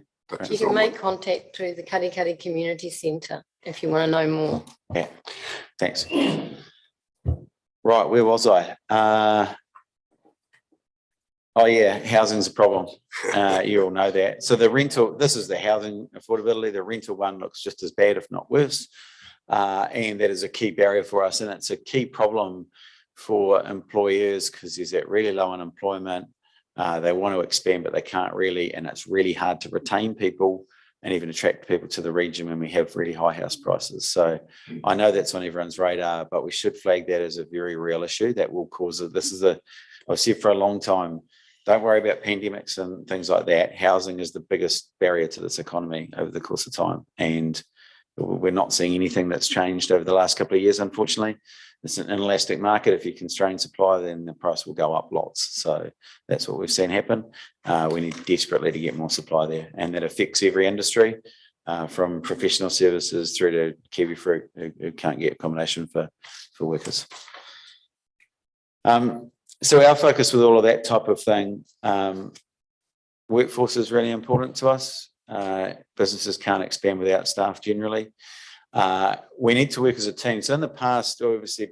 You can make contact through the Katikati Community Centre if you want to know more. Yeah, thanks. Right, where was I? Oh yeah, housing's a problem. You all know that. So the rental, this is the housing affordability. The rental one looks just as bad, if not worse. And that is a key barrier for us. And it's a key problem for employers because there's that really low unemployment. They want to expand, but they can't really. And it's really hard to retain people and even attract people to the region when we have really high house prices. So I know that's on everyone's radar, but we should flag that as a very real issue that will cause it. I've said for a long time, don't worry about pandemics and things like that. Housing is the biggest barrier to this economy over the course of time. And we're not seeing anything that's changed over the last couple of years, unfortunately. It's an inelastic market. If you constrain supply, then the price will go up lots. So that's what we've seen happen. We need desperately to get more supply there. And that affects every industry, from professional services through to kiwi fruit who can't get accommodation for workers. So our focus with all of that type of thing, workforce is really important to us. Businesses can't expand without staff generally. We need to work as a team. So in the past, obviously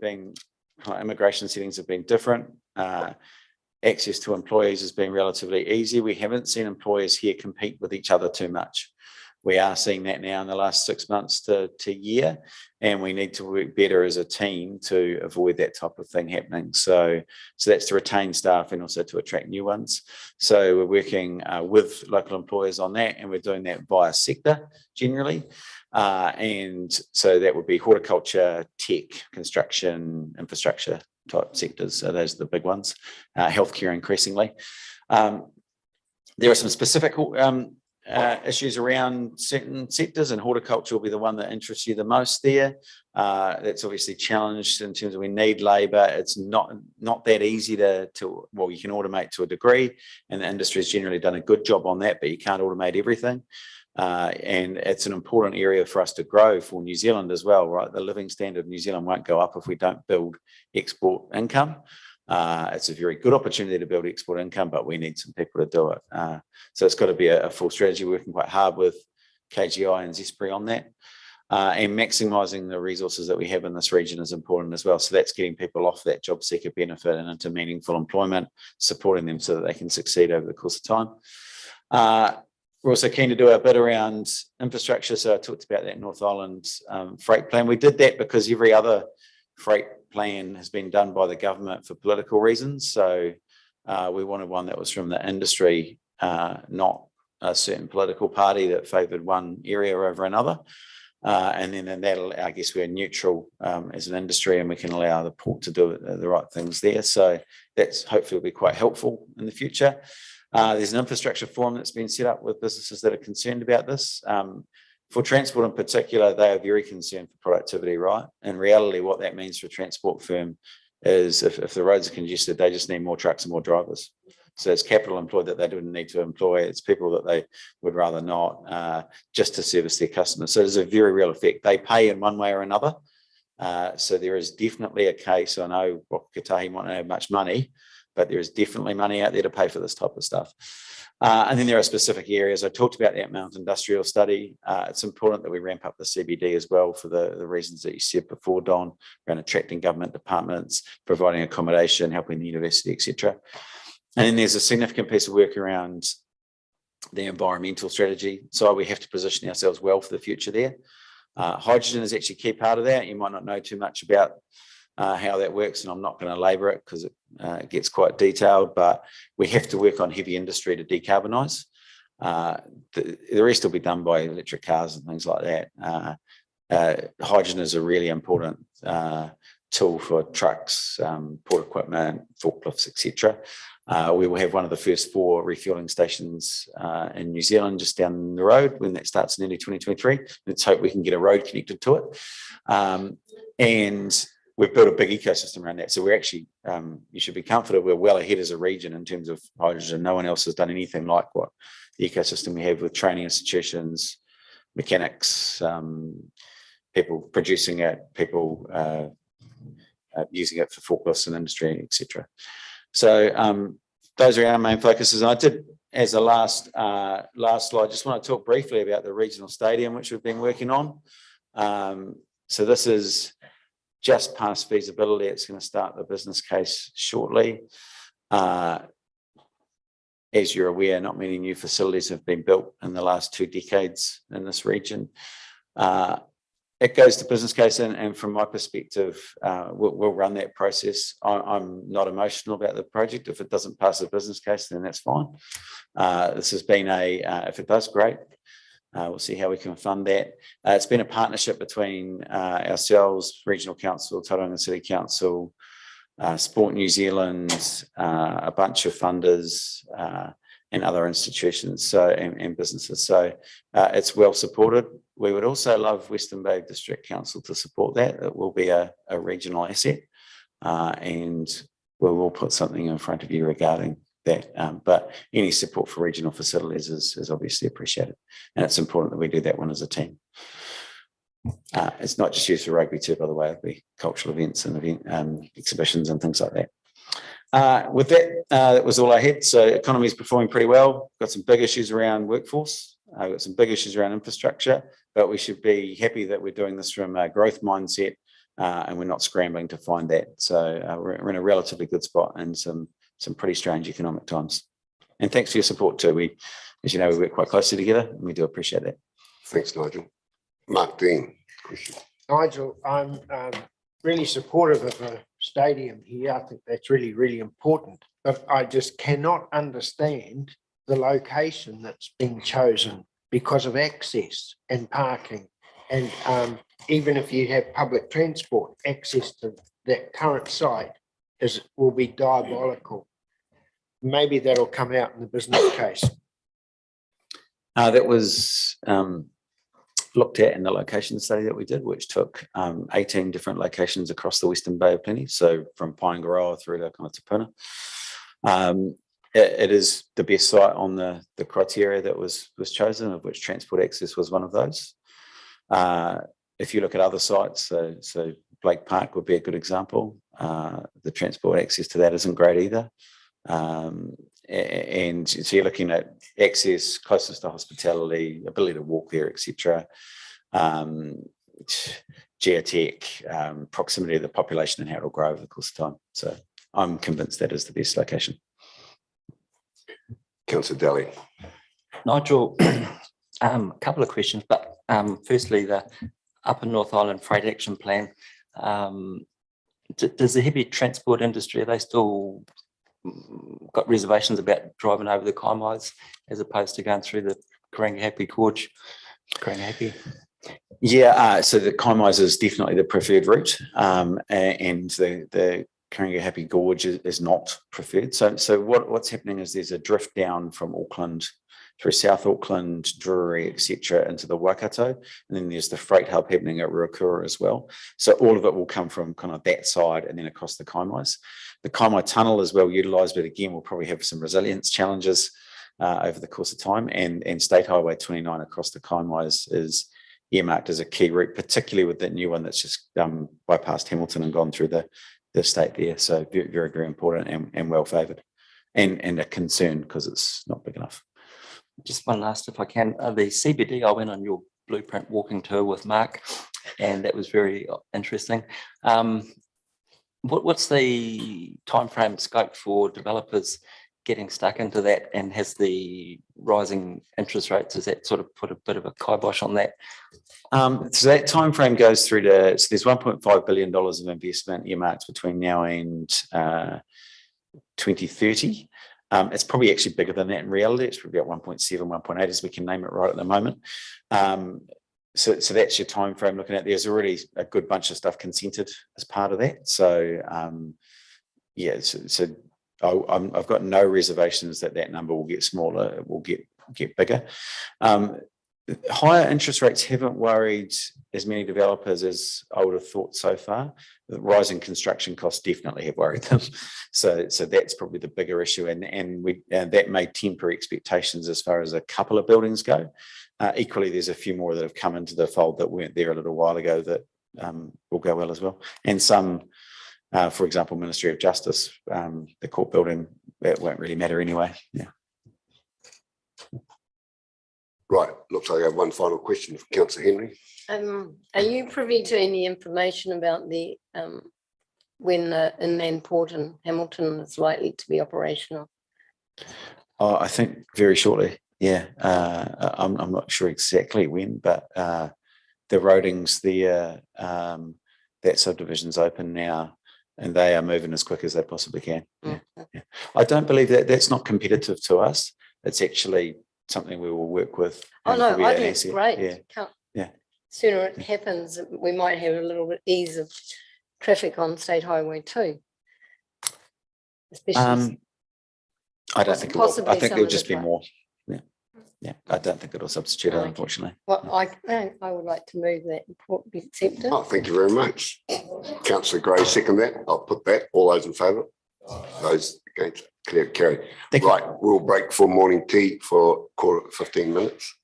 immigration settings have been different. Access to employees has been relatively easy. We haven't seen employers here compete with each other too much. We are seeing that now in the last 6 months to year, and we need to work better as a team to avoid that type of thing happening. So that's to retain staff and also to attract new ones. So we're working with local employers on that, and we're doing that via sector generally. And so that would be horticulture, tech, construction, infrastructure type sectors. So those are the big ones. Healthcare increasingly. There are some specific issues around certain sectors, and horticulture will be the one that interests you the most there. That's obviously challenged in terms of we need labour. It's not that easy well, you can automate to a degree, and the industry has generally done a good job on that, but you can't automate everything. And it's an important area for us to grow for New Zealand as well, right? The living standard of New Zealand won't go up if we don't build export income. It's a very good opportunity to build export income, but we need some people to do it. So it's got to be a full strategy, working quite hard with KGI and Zespri on that. And maximising the resources that we have in this region is important as well. So that's getting people off that job seeker benefit and into meaningful employment, supporting them so that they can succeed over the course of time. We're also keen to do a bit around infrastructure. So I talked about that North Island freight plan. We did that because every other freight plan has been done by the government for political reasons. So we wanted one that was from the industry, not a certain political party that favoured one area over another. And then that'll, I guess we're neutral as an industry, and we can allow the port to do the right things there. So that's hopefully will be quite helpful in the future. There's an infrastructure forum that's been set up with businesses that are concerned about this. For transport in particular, they are very concerned for productivity, right? In reality, what that means for a transport firm is if the roads are congested, they just need more trucks and more drivers. So it's capital employed that they don't need to employ. It's people that they would rather not, just to service their customers. So there's a very real effect. They pay in one way or another. So there is definitely a case. I know Katahi might not have much money, but there is definitely money out there to pay for this type of stuff. And then there are specific areas. I talked about that Mount Industrial study. It's important that we ramp up the CBD as well for the reasons that you said before, Don, around attracting government departments, providing accommodation, helping the university, etc. And then there's a significant piece of work around the environmental strategy. So we have to position ourselves well for the future there. Hydrogen is actually a key part of that. You might not know too much about how that works, and I'm not going to labour it because it gets quite detailed, but we have to work on heavy industry to decarbonise. The rest will be done by electric cars and things like that. Hydrogen is a really important tool for trucks, port equipment, forklifts, etc. We will have one of the first 4 refuelling stations in New Zealand just down the road when that starts in early 2023. Let's hope we can get a road connected to it. And we've built a big ecosystem around that. So we're actually, you should be confident we're well ahead as a region in terms of hydrogen. No one else has done anything like what the ecosystem we have with training institutions, mechanics, people producing it, people using it for forklifts and industry, etc. So those are our main focuses. And I did, as a last slide, just want to talk briefly about the regional stadium, which we've been working on. So this is just past feasibility. It's going to start the business case shortly. As you're aware, not many new facilities have been built in the last 2 decades in this region. It goes to business case, and from my perspective, we'll run that process. I'm not emotional about the project. If it doesn't pass the business case, then that's fine. This has been if it does, great. We'll see how we can fund that. It's been a partnership between ourselves, Regional Council, Taronga City Council, Sport New Zealand, a bunch of funders and other institutions and businesses. So it's well supported. We would also love Western Bay District Council to support that. It will be a regional asset, and we will put something in front of you regarding that. But any support for regional facilities is obviously appreciated, and it's important that we do that one as a team. It's not just used for rugby too, by the way. It'll be cultural events and exhibitions and things like that. With that, that was all I had. So economy is performing pretty well. Got some big issues around workforce. Got some big issues around infrastructure, but we should be happy that we're doing this from a growth mindset, and we're not scrambling to find that. So we're in a relatively good spot and some pretty strange economic times. And thanks for your support too. We, as you know, we work quite closely together, and we do appreciate that. Thanks, Nigel. Mark Dean, question. Nigel, I'm really supportive of a stadium here. I think that's really, really important. But I just cannot understand the location that's been chosen because of access and parking. And even if you have public transport, access to that current site will be diabolical. Maybe that'll come out in the business case. That was looked at in the location study that we did, which took 18 different locations across the Western Bay of Plenty, so from Paengaroa through to kind of Tapuna. It is the best site on the criteria that was chosen, of which transport access was one of those. If you look at other sites, so Blake Park would be a good example. The transport access to that isn't great either. And so you're looking at access closest to hospitality, ability to walk there, etc. Geotech, proximity to the population, and how it'll grow over the course of time. So I'm convinced that is the best location. Councillor Daly. Nigel, a couple of questions, but firstly, the Upper North Island Freight Action Plan. Does the heavy transport industry, are they still got reservations about driving over the Kaimais as opposed to going through the Karangahape Gorge? Yeah, so the Kaimais is definitely the preferred route, and the Karangahape Gorge is not preferred. So what's happening is there's a drift down from Auckland through South Auckland, Drury, etc., into the Waikato, and then there's the freight hub happening at Ruakura as well. So all of it will come from kind of that side and then across the Kaimais. The Kaimai tunnel is well utilised, but again, we'll probably have some resilience challenges over the course of time. And State Highway 29 across the Kaimais is earmarked as a key route, particularly with that new one that's just bypassed Hamilton and gone through the state there. So very, very, very important and well favoured, and a concern because it's not big enough. Just one last, if I can, the CBD, I went on your blueprint walking tour with Mark, and that was very interesting. What's the timeframe scope for developers getting stuck into that, and has the rising interest rates, has that sort of put a bit of a kibosh on that? So that timeframe goes through to, so there's $1.5 billion of investment earmarked between now and 2030. It's probably actually bigger than that in reality. It's probably about 1.7, 1.8 as we can name it right at the moment. So that's your time frame looking at. There's already a good bunch of stuff consented as part of that. So yeah, so I've got no reservations that number will get smaller, it will get bigger. Higher interest rates haven't worried as many developers as I would have thought so far. The rising construction costs definitely have worried them. So that's probably the bigger issue, and that may temper expectations as far as a couple of buildings go. Equally, there's a few more that have come into the fold that weren't there a little while ago that will go well as well. And some, for example, Ministry of Justice, the court building, that won't really matter anyway. Yeah. Right, looks like I have one final question for Councillor Henry. Are you privy to any information about the when the inland port in Hamilton is likely to be operational? Oh, I think very shortly. Yeah, I'm not sure exactly when, but the roadings there, that subdivision's open now, and they are moving as quick as they possibly can. Yeah. Yeah. I don't believe that's not competitive to us. It's actually something we will work with. Oh no, I think it's great. Yeah. Yeah. Sooner it happens, we might have a little bit ease of traffic on State Highway 2. Especially I don't think it will. I think there'll just be more. Yeah. Yeah. I don't think it'll substitute it, unfortunately. Well, I would like to move that report be accepted. Oh, thank you very much. Councillor Gray, second that. I'll put that. All those in favour? Those against? Carried. Right, we'll break for morning tea for 15 minutes.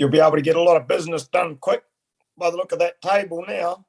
you'll be able to get a lot of business done quick by the look of that table now.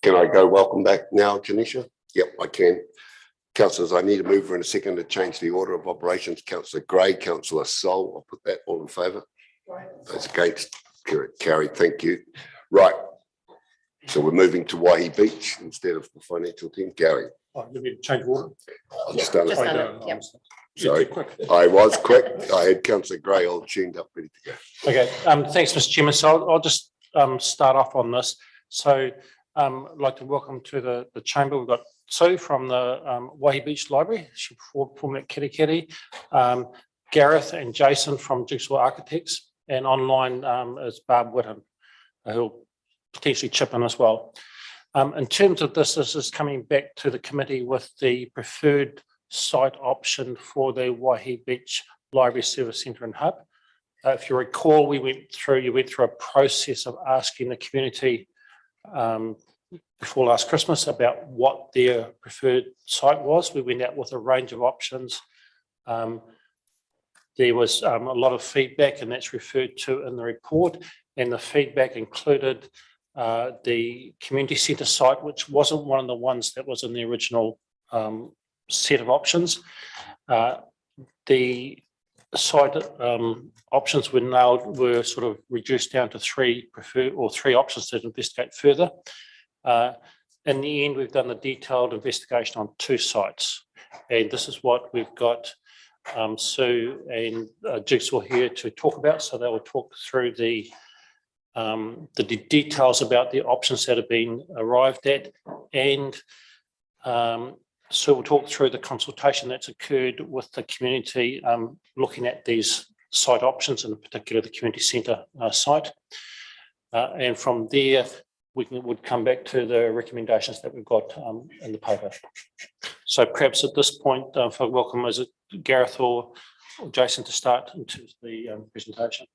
Can I go welcome back now, Janisha? Yep, I can. Councillors, I need a mover and a second to change the order of operations. Councillor Gray, Councillor Sol, I'll put that all in favour. Those against, carried, thank you. Right, so we're moving to Waihee Beach instead of the financial team. Gary. Oh, you need to change order? I've just done Just it. done it, yep. Sorry, I was quick. I had Councillor Gray all tuned up, ready to go. Okay, thanks, Mr. Chairman. So I'll just start off on this. So I'd like to welcome to the chamber. We've got Sue from the Waihee Beach Library. She formed at Kitty. Gareth and Jason from Jigsaw Architects, and online is Barb Whitten, who'll potentially chip in as well. In terms of this is coming back to the committee with the preferred site option for the Waihee Beach Library Service Centre and Hub. If you recall, you went through a process of asking the community before last Christmas about what their preferred site was. We went out with a range of options. There was a lot of feedback, and that's referred to in the report, and the feedback included the community centre site, which wasn't one of the ones that was in the original set of options. The site options were sort of reduced down to three options to investigate further. In the end, we've done the detailed investigation on 2 sites, and this is what we've got Sue and Jigsaw here to talk about. So they will talk through the details about the options that have been arrived at, and Sue will talk through the consultation that's occurred with the community looking at these site options, in particular the community centre site. And from there, would come back to the recommendations that we've got in the paper. So perhaps at this point, if I welcome, is it Gareth or Jason to start into the presentation?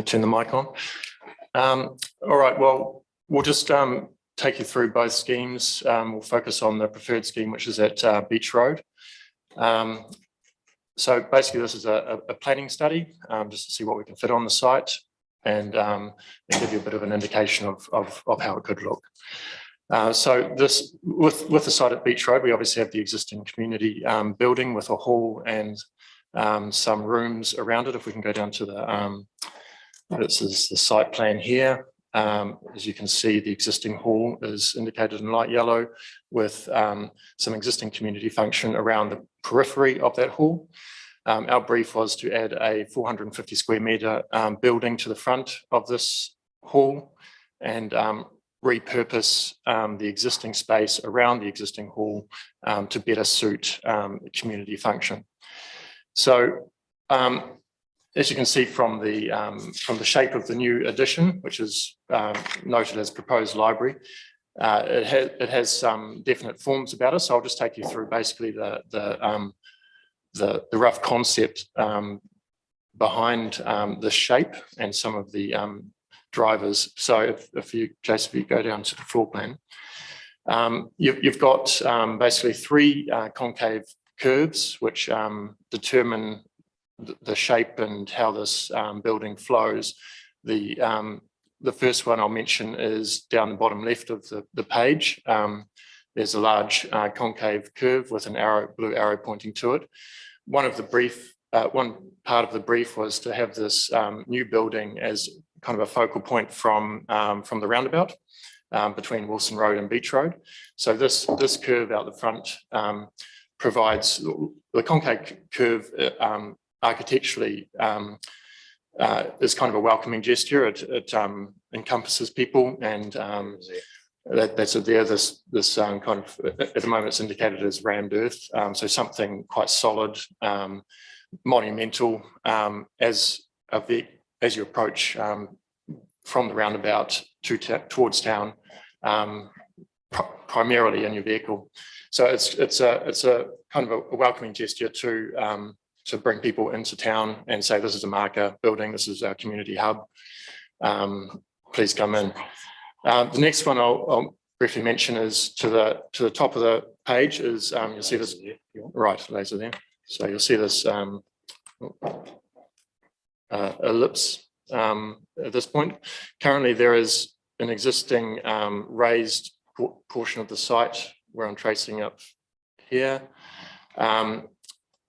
Turn the mic on. All right, well, we'll just take you through both schemes. We'll focus on the preferred scheme, which is at Beach Road. So basically, this is a planning study, just to see what we can fit on the site and give you a bit of an indication of how it could look. So this, with the site at Beach Road, we obviously have the existing community building with a hall and some rooms around it. If we can go down to the, this is the site plan here. As you can see, the existing hall is indicated in light yellow with some existing community function around the periphery of that hall. Our brief was to add a 450 square metre building to the front of this hall and repurpose the existing space around the existing hall to better suit community function. So as you can see from the shape of the new addition, which is noted as proposed library, it has some definite forms about it. So I'll just take you through basically the rough concept behind the shape and some of the drivers. So if you, Jason, if you go down to the floor plan, you've got basically three concave curves which determine the shape and how this building flows. The first one I'll mention is down the bottom left of the page. There's a large concave curve with an arrow, blue arrow pointing to it. One part of the brief was to have this new building as kind of a focal point from the roundabout between Wilson Road and Beach Road. So this curve out the front provides the concave curve architecturally is kind of a welcoming gesture. It encompasses people, and that's there. This kind of at the moment it's indicated as rammed earth, so something quite solid, monumental as you approach from the roundabout towards town, primarily in your vehicle. So it's a kind of a welcoming gesture to bring people into town and say, this is a marker building, this is our community hub. Please come in. The next one I'll briefly mention is to the top of the page is you'll see this right laser there. So you'll see this ellipse at this point. Currently, there is an existing raised portion of the site where I'm tracing up here.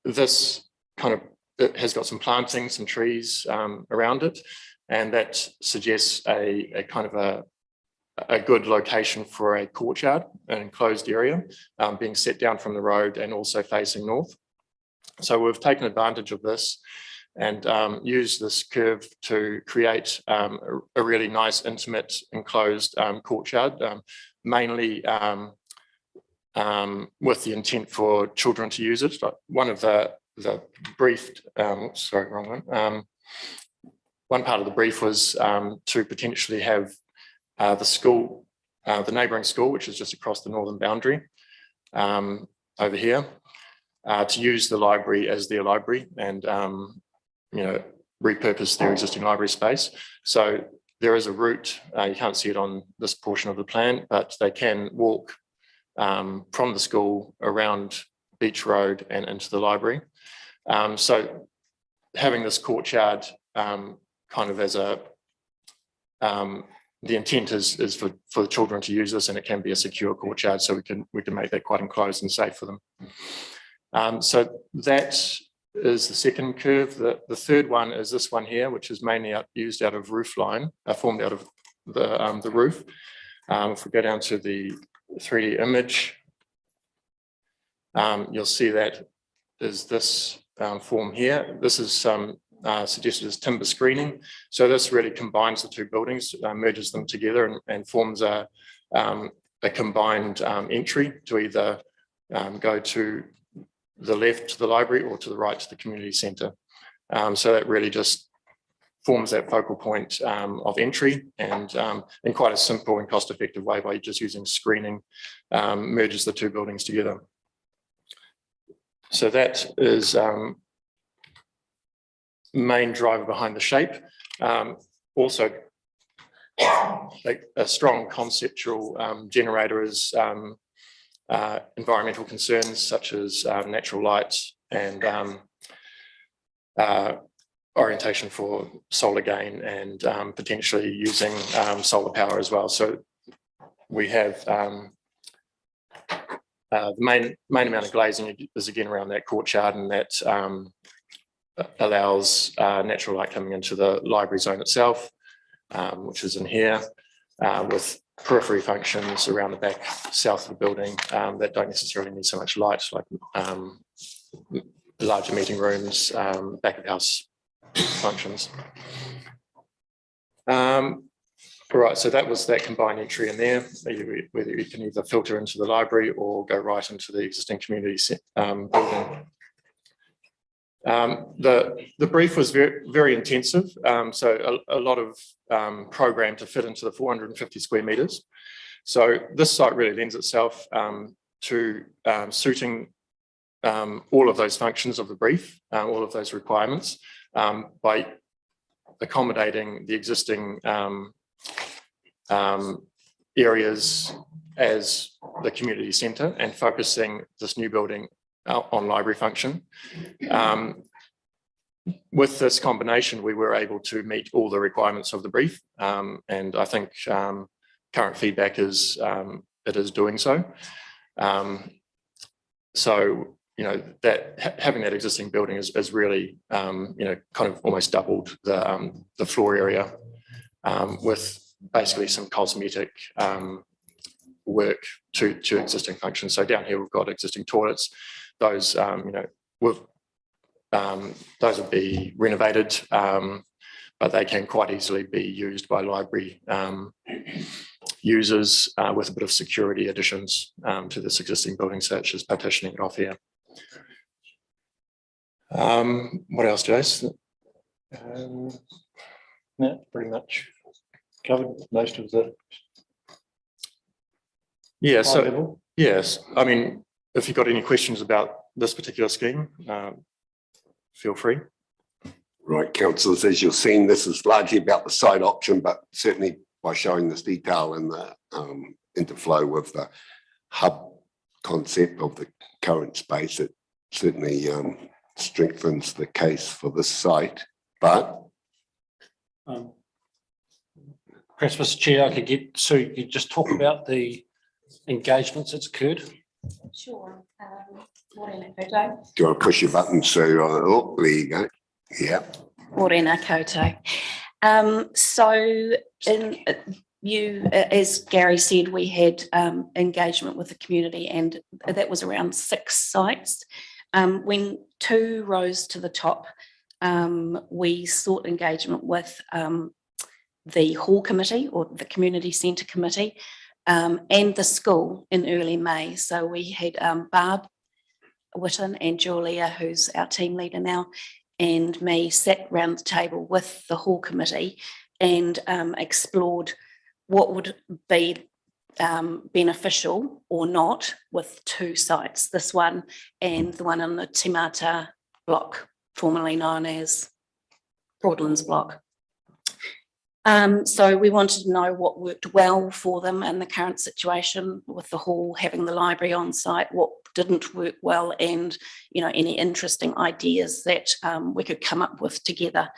This kind of, it has got some planting, some trees around it, and that suggests a kind of a good location for a courtyard, an enclosed area, being set down from the road and also facing north. So we've taken advantage of this and used this curve to create a really nice, intimate, enclosed courtyard, mainly with the intent for children to use it. One of the briefed, sorry, wrong one. One part of the brief was to potentially have the school, the neighbouring school, which is just across the northern boundary over here, to use the library as their library and, repurpose their existing library space. So there is a route, you can't see it on this portion of the plan, but they can walk from the school around Beach Road and into the library. So having this courtyard kind of as a, the intent is for the children to use this, and it can be a secure courtyard, so we can make that quite enclosed and safe for them. So that is the second curve. The third one is this one here, which is mainly used out of roof line, formed out of the roof. If we go down to the 3D image, you'll see that is this form here. This is suggested as timber screening. So this really combines the two buildings, merges them together and forms a combined entry to either go to the left to the library or to the right to the community centre. So that really just forms that focal point of entry, and in quite a simple and cost-effective way by just using screening, merges the two buildings together. So that is main driver behind the shape. Also, a strong conceptual generator is environmental concerns such as natural light and orientation for solar gain, and potentially using solar power as well. So we have the main amount of glazing is again around that courtyard, and that allows natural light coming into the library zone itself, which is in here, with periphery functions around the back south of the building that don't necessarily need so much light, like larger meeting rooms, back of house functions. Right, so that was that combined entry in there, whether you can either filter into the library or go right into the existing community building. The brief was very intensive, so a lot of program to fit into the 450 square meters. So this site really lends itself to suiting all of those functions of the brief, all of those requirements, by accommodating the existing areas as the community centre and focusing this new building on library function. With this combination, we were able to meet all the requirements of the brief, and I think current feedback is it is doing so. So, you know, that having that existing building is really, you know, kind of almost doubled the floor area, with basically some cosmetic work to existing functions. So down here we've got existing toilets. Those, you know, those will be renovated, but they can quite easily be used by library users with a bit of security additions to this existing building, such as partitioning it off here. What else, Jace? No, pretty much covered most of the. Yeah, so yes, I mean, if you've got any questions about this particular scheme, feel free. Right, councillors, as you're seeing, this is largely about the site option, but certainly by showing this detail and the interflow with the hub concept of the current space, it certainly strengthens the case for this site. But perhaps, Mr. Chair, I could get Sue, you just talk about the engagements that's occurred. Sure. Do you want to push your button? So, oh, there you go. Yeah. Morena koutou. So as Gary said, we had engagement with the community, and that was around 6 sites. When 2 rose to the top, we sought engagement with the hall committee or the community centre committee, and the school in early May. So we had Barb Whitten and Julia, who's our team leader now, and me sat round the table with the hall committee and explored what would be beneficial or not with 2 sites, this one and the one in the Timata block, formerly known as Broadlands block. So we wanted to know what worked well for them in the current situation with the hall, having the library on site, what didn't work well, and, you know, any interesting ideas that we could come up with together.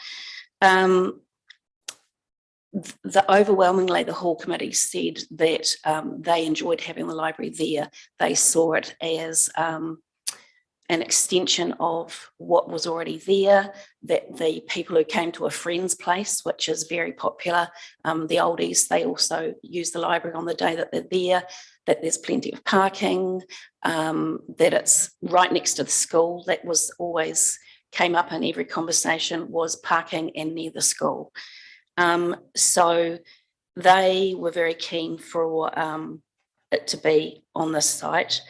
Overwhelmingly, the hall committee said that they enjoyed having the library there. They saw it as an extension of what was already there, that the people who came to a friend's place, which is very popular, the oldies, they also use the library on the day that they're there, that there's plenty of parking, that it's right next to the school. That was always came up in every conversation, was parking and near the school. So they were very keen for it to be on this site.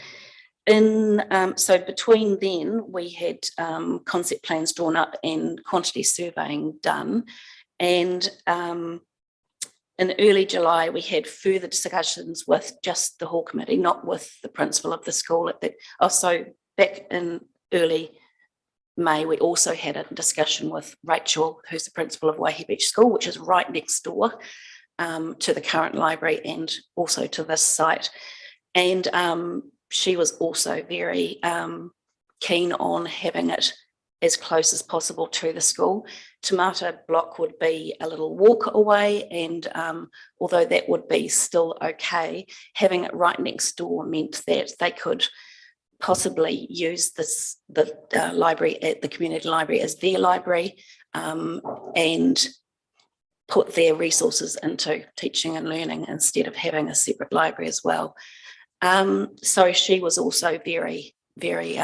So between then, we had concept plans drawn up and quantity surveying done, And in early July, we had further discussions with just the hall committee, not with the principal of the school. So back in early May, we also had a discussion with Rachel, who's the principal of Waihee Beach School, which is right next door to the current library and also to this site. And she was also very keen on having it as close as possible to the school. Tomato Block would be a little walk away, and although that would be still okay, having it right next door meant that they could possibly use the library at the community library as their library and put their resources into teaching and learning instead of having a separate library as well. So she was also very, very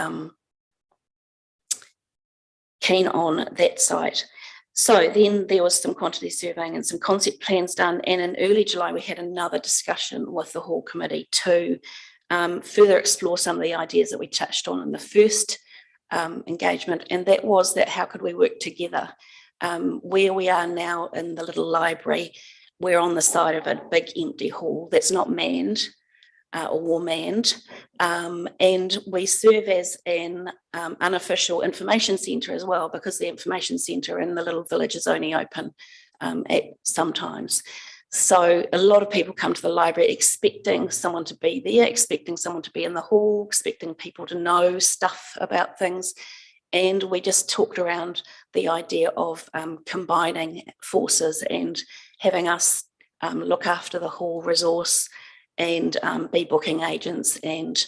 keen on that site. So then there was some quantity surveying and some concept plans done. And in early July, we had another discussion with the hall committee to further explore some of the ideas that we touched on in the first engagement. And that was that how could we work together? Where we are now in the little library, we're on the side of a big empty hall that's not manned or manned, and we serve as an unofficial information centre as well, because the information centre in the little village is only open at sometimes. So a lot of people come to the library expecting someone to be there, expecting someone to be in the hall, expecting people to know stuff about things. And we just talked around the idea of combining forces and having us look after the hall resource and be booking agents and,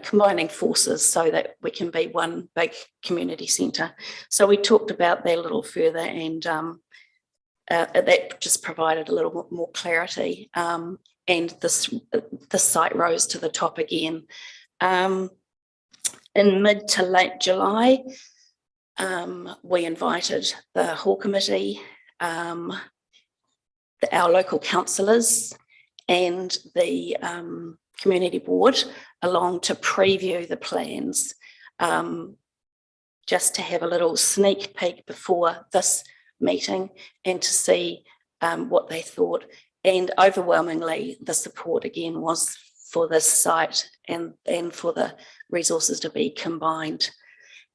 combining forces so that we can be one big community centre. So we talked about that a little further, and that just provided a little bit more clarity. And the site rose to the top again. In mid to late July, we invited the hall committee, our local councillors, and the community board along to preview the plans, just to have a little sneak peek before this meeting and to see what they thought. And overwhelmingly, the support again was for this site and for the resources to be combined.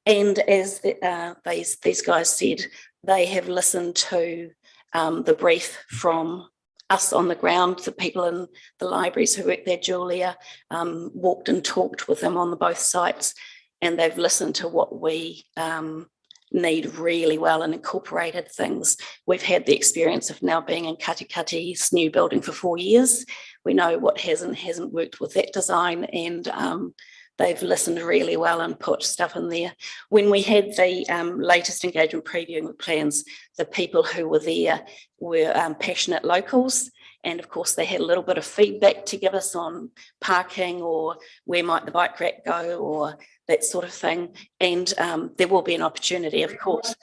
And as these guys said, they have listened to the brief from us on the ground, the people in the libraries who work there. Julia walked and talked with them on both sites, and they've listened to what we need really well and incorporated things. We've had the experience of now being in Katikati's new building for 4 years. We know what has and hasn't worked with that design, and they've listened really well and put stuff in there. When we had the latest engagement previewing plans, the people who were there were passionate locals. And of course, they had a little bit of feedback to give us on parking or where might the bike rack go or that sort of thing. And there will be an opportunity, of course,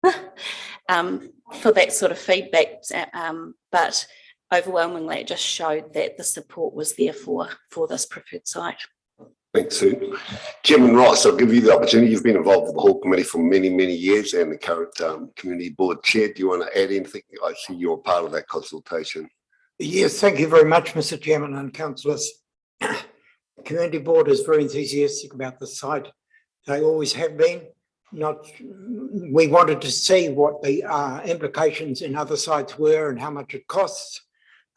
for that sort of feedback. But overwhelmingly, it just showed that the support was there for this preferred site. Thanks, Sue. Chairman Ross, I'll give you the opportunity. You've been involved with the hall committee for many, many years and the current community board chair. Do you want to add anything? I see you're part of that consultation. Yes, thank you very much, Mr. Chairman and councillors. The community board is very enthusiastic about the site. They always have been. We wanted to see what the implications in other sites were and how much it costs.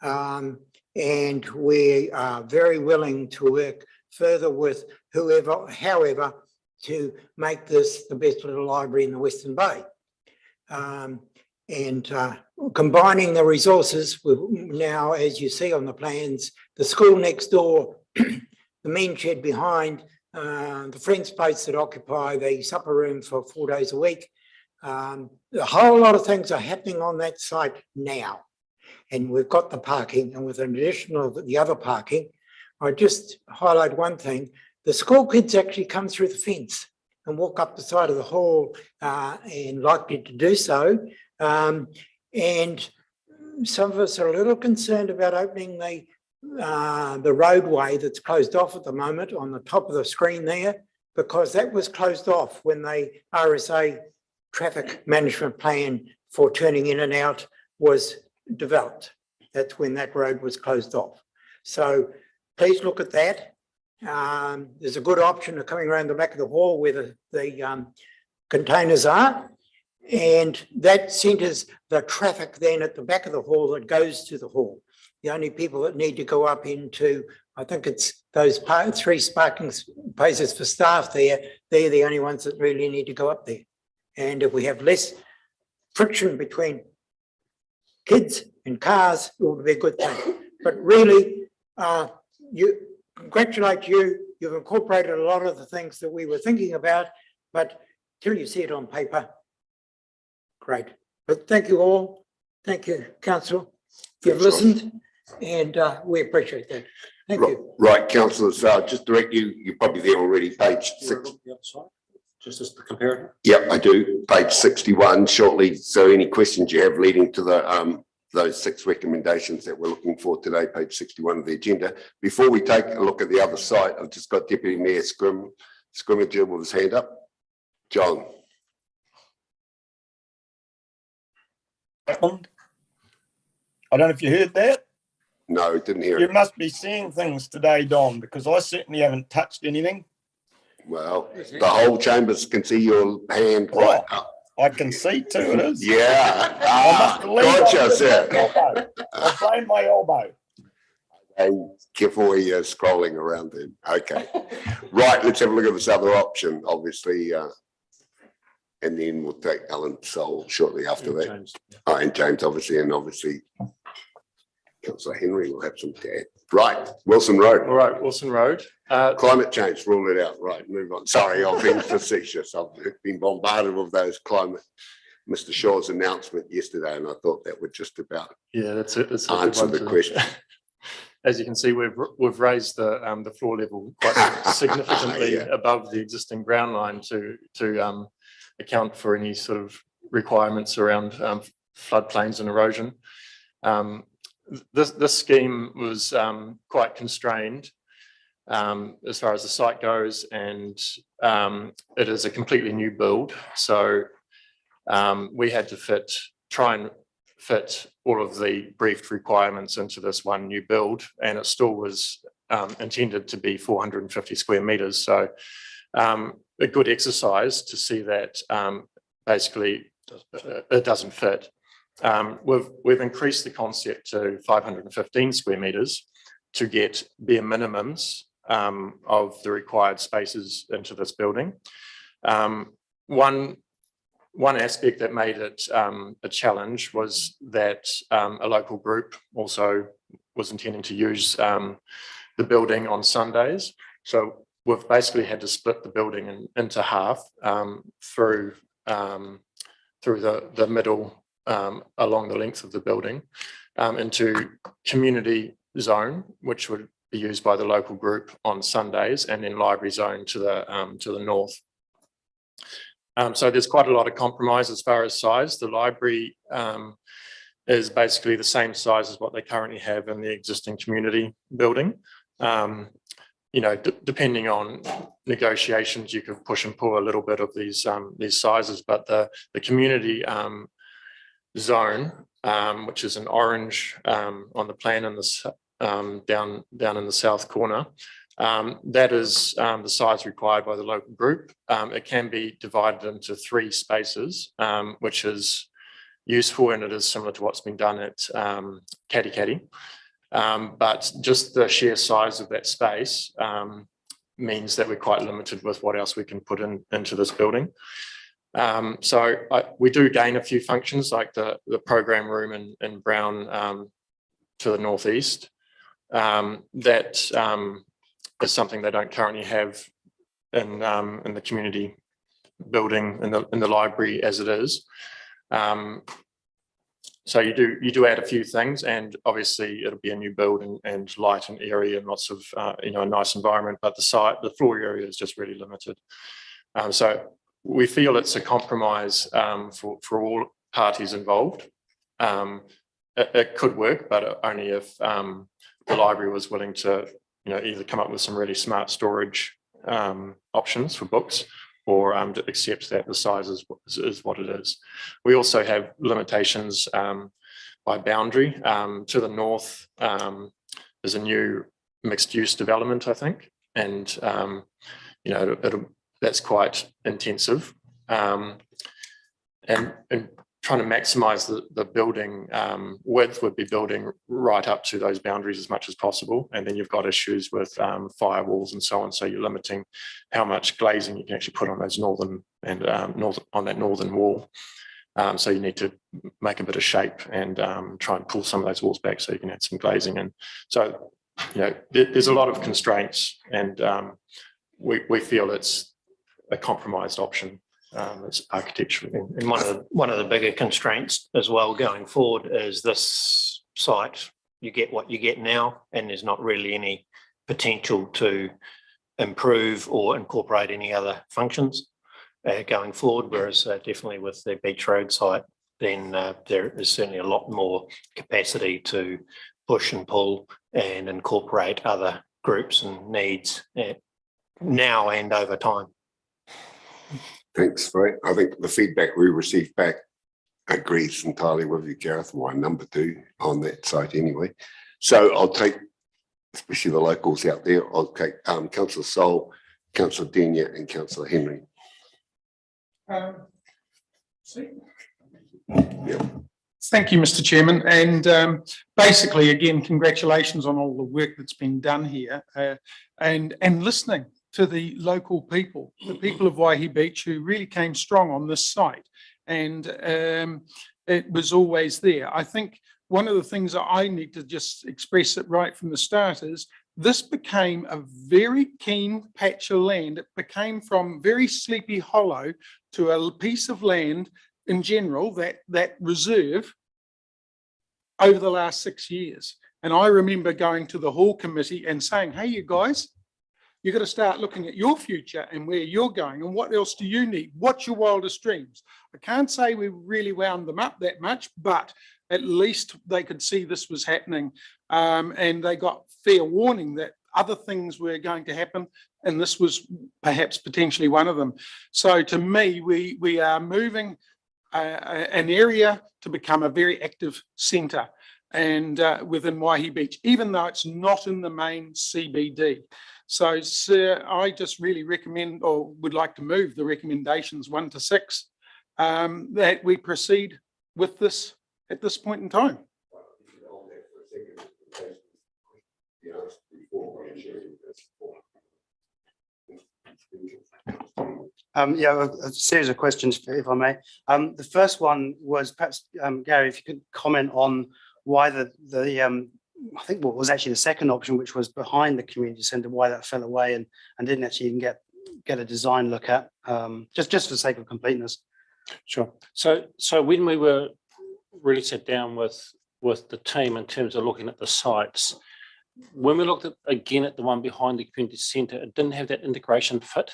And we are very willing to work further with however, to make this the best little library in the Western Bay. Combining the resources with now, as you see on the plans, the school next door, the men shed behind, the friends place that occupy the supper room for 4 days a week. A whole lot of things are happening on that site now. And we've got the parking, and with an addition of the other parking, I just highlight one thing. The school kids actually come through the fence and walk up the side of the hall and likely to do so. And some of us are a little concerned about opening the roadway that's closed off at the moment on the top of the screen there, because that was closed off when the RSA traffic management plan for turning in and out was developed. That's when that road was closed off. So please look at that. There's a good option of coming around the back of the hall where the containers are. And that centers the traffic then at the back of the hall that goes to the hall. The only people that need to go up into, I think it's those 3 parking spaces for staff there, they're the only ones that really need to go up there. And if we have less friction between kids and cars, it would be a good thing. But really, congratulate you. You've incorporated a lot of the things that we were thinking about, but till you see it on paper, great. But thank you all. Thank you, Council. You've listened and we appreciate that. Thank you. Right, councillors, just direct you, you're probably there already, page 6. Just as the comparator. Yep, I do, page 61 shortly. So any questions you have leading to the those 6 recommendations that we're looking for today, page 61 of the agenda. Before we take a look at the other site, I've just got Deputy Mayor Scrimmager with his hand up. John. I don't know if you heard that. No, didn't hear You it. must be seeing things today, Don, because I certainly haven't touched anything. Well, the whole chambers can see your hand right up. I can see too, it is. Yeah. Gotcha, sir. I'll blame my elbow. Hey, careful where you're scrolling around then. Okay. Right, let's have a look at this other option, obviously. And then we'll take Alan Sol shortly after that. James. And James, obviously, and obviously Councillor Henry will have some to add. Right, Wilson Road. All right, Wilson Road. Climate change, rule it out. Right, move on. Sorry, I've been facetious. I've been bombarded with those climate. Mr. Shaw's announcement yesterday, and I thought that would just about That's it. answer the question. As you can see, we've raised the floor level quite significantly above the existing ground line to account for any sort of requirements around floodplains and erosion. This scheme was quite constrained as far as the site goes, and it is a completely new build. So we had to try and fit all of the briefed requirements into this one new build, and it still was intended to be 450 square meters. So a good exercise to see that basically it doesn't fit. We've increased the concept to 515 square meters to get bare minimums of the required spaces into this building. One aspect that made it a challenge was that a local group also was intending to use the building on Sundays. So we've basically had to split the building into half through the middle along the length of the building into community zone, which would be used by the local group on Sundays, and then library zone to the north. So there's quite a lot of compromise as far as size. The library is basically the same size as what they currently have in the existing community building. Depending on negotiations, you could push and pull a little bit of these sizes, but the community zone, which is an orange on the plan in this down in the south corner, that is the size required by the local group. It can be divided into 3 spaces, which is useful, and it is similar to what's been done at Katikati. But just the sheer size of that space means that we're quite limited with what else we can put into this building. So we do gain a few functions, like the program room in Brown to the northeast. That is something they don't currently have in the community building in the library as it is. So you do add a few things, and obviously it'll be a new build and light and airy and lots of a nice environment, but the floor area is just really limited. So we feel it's a compromise for all parties involved. It could work, but only if the library was willing to either come up with some really smart storage options for books, or accepts that the size is what it is. We also have limitations by boundary. To the north is a new mixed use development, I think, and you know, that's quite intensive. And trying to maximize the building width would be building right up to those boundaries as much as possible. And then you've got issues with firewalls and so on. So you're limiting how much glazing you can actually put on those northern and on that northern wall. So you need to make a bit of shape and try and pull some of those walls back so you can add some glazing in. So, you know, there's a lot of constraints, and we feel it's a compromised option. It's architecturally. And one of the bigger constraints as well going forward is this site, you get what you get now, and there's not really any potential to improve or incorporate any other functions going forward, whereas definitely with the Beach Road site, then there is certainly a lot more capacity to push and pull and incorporate other groups and needs now and over time. Thanks, Frank. I think the feedback we received back agrees entirely with you, Gareth, my number 2 on that site anyway. So I'll take, especially the locals out there, I'll take Councillor Sol, Councillor Denia and Councillor Henry. Thank you, Mr. Chairman. And basically, again, congratulations on all the work that's been done here and listening to the local people, the people of Waihee Beach, who really came strong on this site. And it was always there. I think one of the things that I need to just express it right from the start is this became a very keen patch of land. It became from very Sleepy Hollow to a piece of land in general, that reserve, over the last 6 years. And I remember going to the Hall Committee and saying, hey, you guys, you've got to start looking at your future and where you're going and what else do you need? What's your wildest dreams? I can't say we really wound them up that much, but at least they could see this was happening, and they got fair warning that other things were going to happen, and this was perhaps potentially one of them. So to me, we are moving an area to become a very active centre and within Waihee Beach, even though it's not in the main CBD. So, sir, I just really recommend, or would like to move the recommendations 1 to 6, that we proceed with this at this point in time. Yeah, a series of questions, if I may. The first one was perhaps, Gary, if you could comment on why I think what was actually the second option, which was behind the community centre, why that fell away and didn't actually even get a design look at, just for the sake of completeness. Sure. So when we were really sat down with the team in terms of looking at the sites, when we looked at again at the one behind the community centre, it didn't have that integration fit.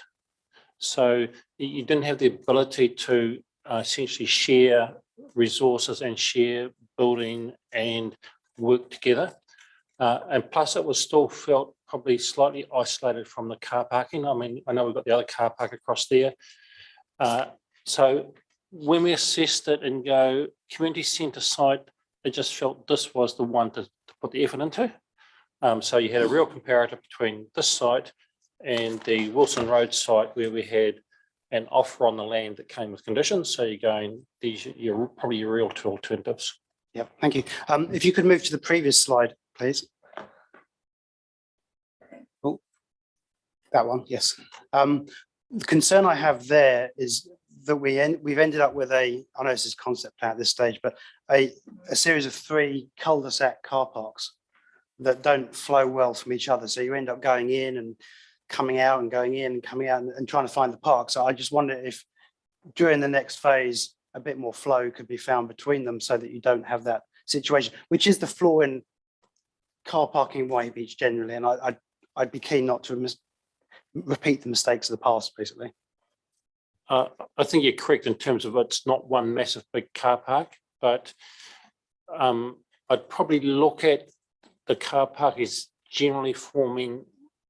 So you didn't have the ability to essentially share resources and share building and work together. And plus it was still felt probably slightly isolated from the car parking. I mean, I know we've got the other car park across there. So when we assessed it and go community centre site, it just felt this was the one to put the effort into. So you had a real comparative between this site and the Wilson Road site, where we had an offer on the land that came with conditions. So you're going, these are probably your real two alternatives. Yeah, thank you. If you could move to the previous slide, please. Oh, that one, yes. The concern I have there is that we've ended up with I know this is concept plan at this stage, but a series of 3 cul-de-sac car parks that don't flow well from each other. So you end up going in and coming out and going in and coming out and trying to find the park. So I just wonder if during the next phase, a bit more flow could be found between them so that you don't have that situation, which is the flaw in car parking in Waihee Beach generally. And I'd be keen not to repeat the mistakes of the past, basically. I think you're correct in terms of it's not one massive big car park, but I'd probably look at the car park is generally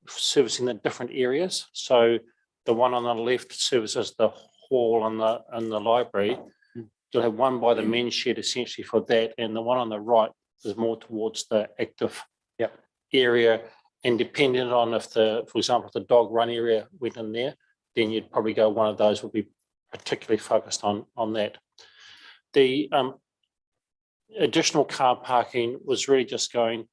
servicing the different areas. So the one on the left services the hall and the library. You'll have one by the men's shed essentially for that, and the one on the right is more towards the active area. And depending on if for example, if the dog run area went in there, then you'd probably go one of those would be particularly focused on that. The additional car parking was really just going,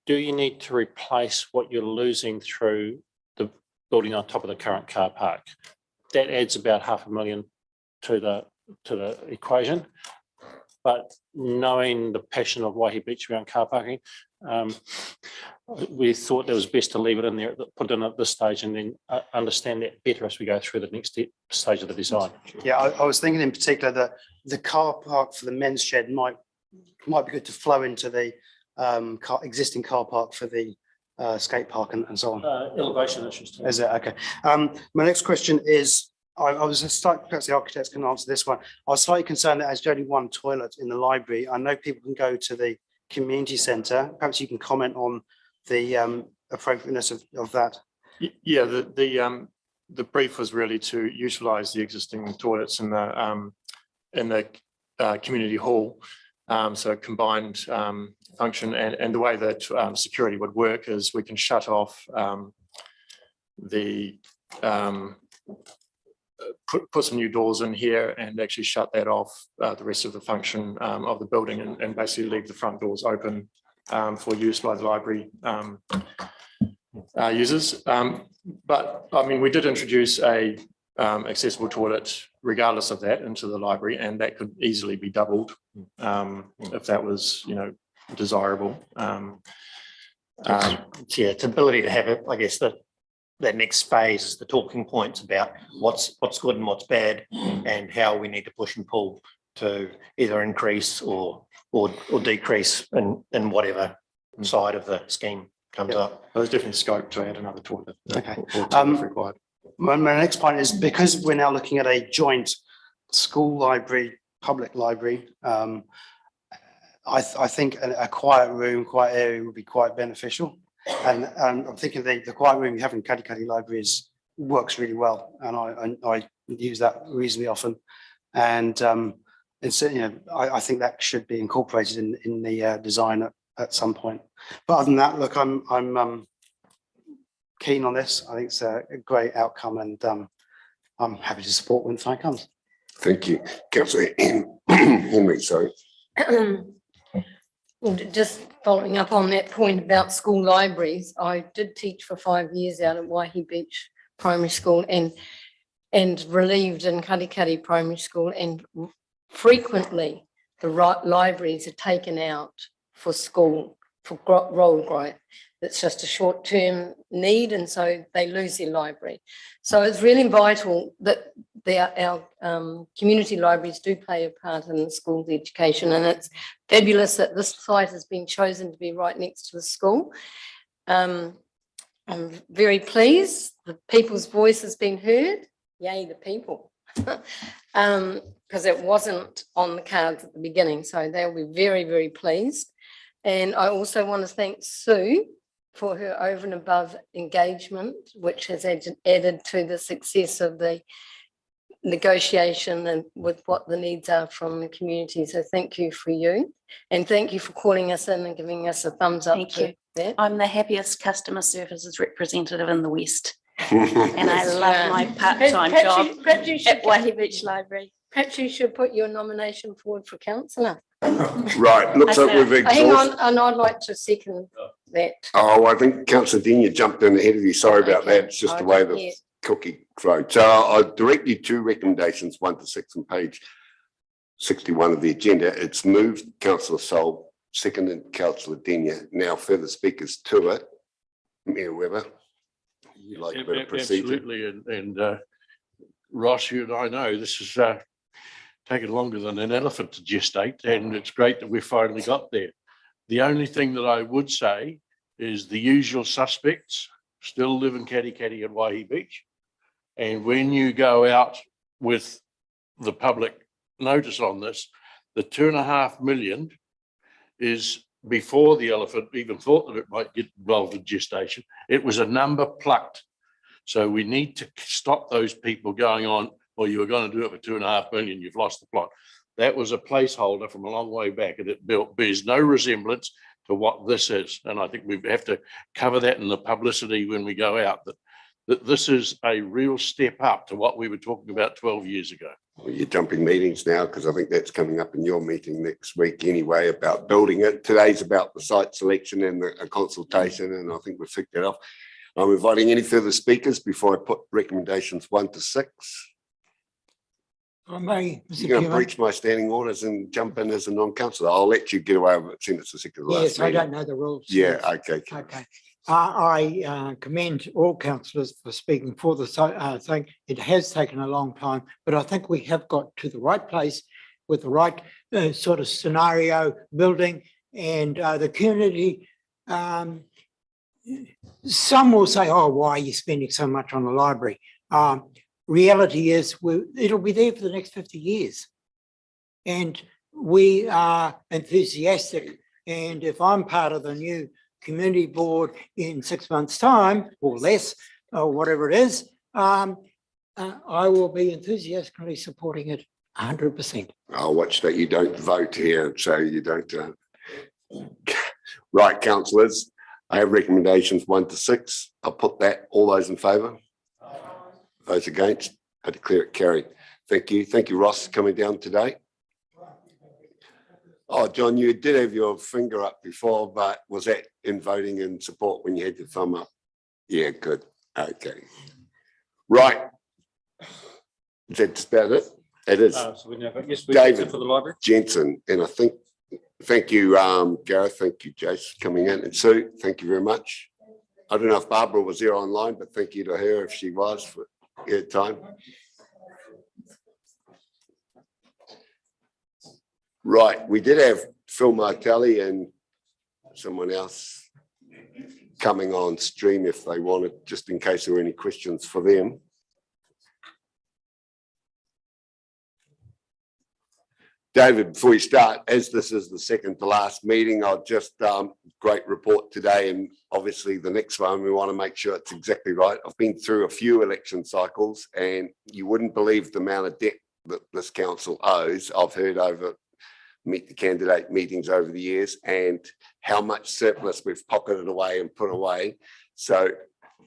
do you need to replace what you're losing through the building on top of the current car park? That adds about $500,000 to the equation. But knowing the passion of Waihee Beach around car parking, we thought it was best to leave it in there, put it in at this stage, and then understand that better as we go through the next stage of the design. Yeah, I was thinking in particular that the car park for the men's shed might be good to flow into the existing car park for the skate park and so on. Elevation issues too. Is it? Okay. My next question is, I was perhaps the architects can answer this one. I was slightly concerned that as only one toilet in the library, I know people can go to the community centre. Perhaps you can comment on the appropriateness of that. Yeah, the brief was really to utilise the existing toilets in the community hall. So a combined function, and the way that security would work is we can shut off put some new doors in here and actually shut that off the rest of the function of the building, and basically leave the front doors open for use by the library users. But I mean, we did introduce a accessible toilet regardless of that into the library, and that could easily be doubled if that was, desirable. Yeah, its ability to have it, I guess that next phase is the talking points about what's good and what's bad, and how we need to push and pull to either increase or decrease in whatever side of the scheme comes up. There's definitely scope to add another toilet. Okay. If required. My next point is, because we're now looking at a joint school library, public library, I think a quiet room, quiet area would be quite beneficial. And I'm thinking the quiet room you have in Katikati Library works really well, and I use that reasonably often. And I think that should be incorporated in the design at some point. But other than that, look, I'm keen on this. I think it's a great outcome, and I'm happy to support when the time comes. Thank you. Councillor Henry, sorry. Well, just following up on that point about school libraries, I did teach for 5 years out at Waihee Beach Primary School and relieved in Katikati Primary School, and frequently the libraries are taken out for school, for roll growth. It's just a short-term need, and so they lose their library. So it's really vital that our community libraries do play a part in the school's education, and it's fabulous that this site has been chosen to be right next to the school. I'm very pleased the people's voice has been heard. Yay, the people. Because it wasn't on the cards at the beginning, so they'll be very, very pleased. And I also want to thank Sue for her over and above engagement, which has added to the success of the negotiation and with what the needs are from the community. So thank you for you, and thank you for calling us in and giving us a thumbs up. Thank to you. that. I'm the happiest customer services representative in the West, and I love my part-time job at Waihee Beach Library. Perhaps you should put your nomination forward for councillor. Right, looks like we've Hang on, exhausted. and I'd like to second that. Oh, I think Councillor Denia jumped in ahead of you. Sorry about that. It's just the way the Yeah. cookie crowed. So I'll direct you to recommendations 1 to 6 on page 61 of the agenda. It's moved Councillor Sol, seconded Councillor Denia. Now further speakers to it. Mayor Webber, you like a bit of procedure? Absolutely, and Ross, you and I know this has taken longer than an elephant to gestate, and it's great that we've finally got there. The only thing that I would say is the usual suspects still live in Katikati and Waihee Beach. And when you go out with the public notice on this, the 2.5 million is before the elephant even thought that it might get involved in gestation. It was a number plucked So we need to stop those people going on, well, you were going to do it for 2.5 million, you've lost the plot. That was a placeholder from a long way back, and it bears no resemblance to what this is. And I think we have to cover that in the publicity when we go out, that this is a real step up to what we were talking about 12 years ago. Well, you're jumping meetings now, because I think that's coming up in your meeting next week anyway, about building it. Today's about the site selection and the consultation, and I think we've ticked that off. I'm inviting any further speakers before I put recommendations 1 to 6. I may, Mr. You're going to Chairman. breach my standing orders and jump in as a non-councillor. I'll let you get away with it since it's the second last Yes, I meeting. don't know the rules. Yeah, okay. Okay. I commend all councillors for speaking for the thing. It has taken a long time, but I think we have got to the right place with the right sort of scenario building, and the community. Some will say, oh, why are you spending so much on the library? Reality is it'll be there for the next 50 years. And we are enthusiastic. And if I'm part of the new community board in 6 months' time or less, or whatever it is, I will be enthusiastically supporting it 100%. I'll watch that you don't vote here, so you don't. Right, councillors, I have recommendations 1 to 6. I'll put that. All those in favour? Those against? I declare it carried. Thank you. Thank you, Ross, for coming down today. Oh, John, you did have your finger up before, but was that in voting in support when you had your thumb up? Yeah, good. Okay. Right. Is that just about it? It is. So we never, yes, we David for the library. Jensen, and I think, thank you, Gareth, thank you, Jace, for coming in, and Sue, thank you very much. I don't know if Barbara was there online, but thank you to her if she was for her time. Right, we did have Phil Martelli and someone else coming on stream if they wanted, just in case there were any questions for them. David, before you start, as this is the second to last meeting, I'll just, great report today, and obviously the next one, we want to make sure it's exactly right. I've been through a few election cycles, and you wouldn't believe the amount of debt that this council owes. I've heard over meet the candidate meetings over the years, and how much surplus we've pocketed away and put away. So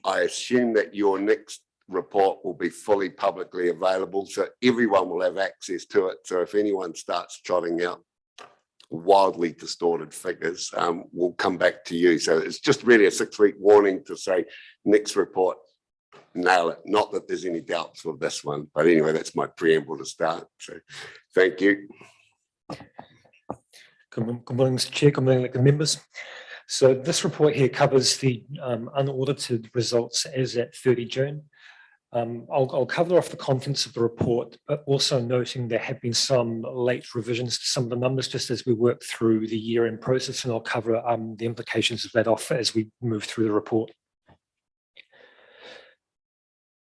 I assume that your next report will be fully publicly available, so everyone will have access to it. So if anyone starts trotting out wildly distorted figures, we'll come back to you. So it's just really a 6-week warning to say next report, nail it. Not that there's any doubts with this one, but anyway, that's my preamble to start. So thank you. Good morning, Mr. Chair. Good morning, elected members. So this report here covers the unaudited results as at 30 June. I'll cover off the contents of the report, but also noting there have been some late revisions to some of the numbers just as we work through the year-end process, and I'll cover the implications of that off as we move through the report.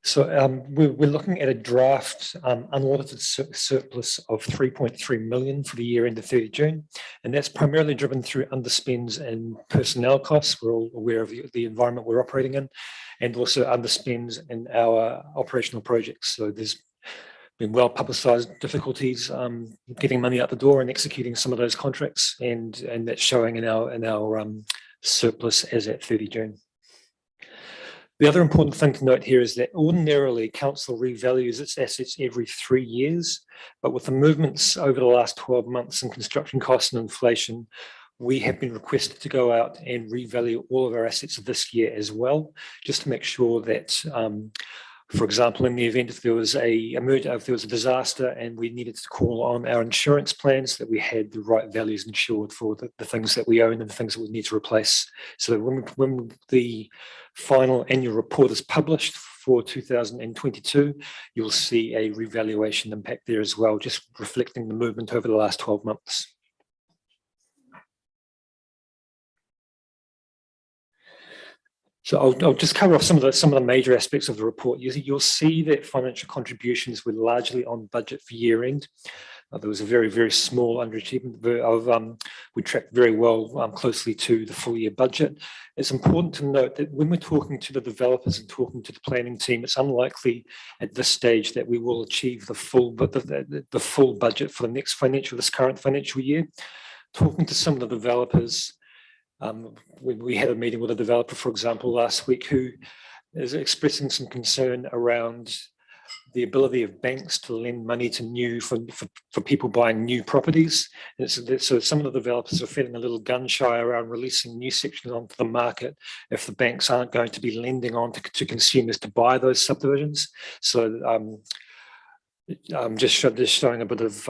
So we're looking at a draft unaudited surplus of 3.3 million for the year end of 30 June, and that's primarily driven through underspends and personnel costs. We're all aware of the environment we're operating in, and also underspends in our operational projects. So there's been well publicised difficulties getting money out the door and executing some of those contracts, and that's showing in our surplus as at 30 June. The other important thing to note here is that ordinarily council revalues its assets every 3 years, but with the movements over the last 12 months in construction costs and inflation, we have been requested to go out and revalue all of our assets this year as well, just to make sure that, for example, in the event if there was a disaster and we needed to call on our insurance plans, that we had the right values insured for the things that we own and the things that we need to replace. So when the final annual report is published for 2022, you'll see a revaluation impact there as well, just reflecting the movement over the last 12 months. So I'll just cover off some of the major aspects of the report. You'll see that financial contributions were largely on budget for year end. There was a very, very small underachievement of we track very well closely to the full year budget. It's important to note that when we're talking to the developers and talking to the planning team, it's unlikely at this stage that we will achieve the full budget for the next this current financial year. Talking to some of the developers, we had a meeting with a developer, for example, last week, who is expressing some concern around the ability of banks to lend money to for people buying new properties. And so some of the developers are feeling a little gun shy around releasing new sections onto the market if the banks aren't going to be lending on to consumers to buy those subdivisions. So just showing a bit of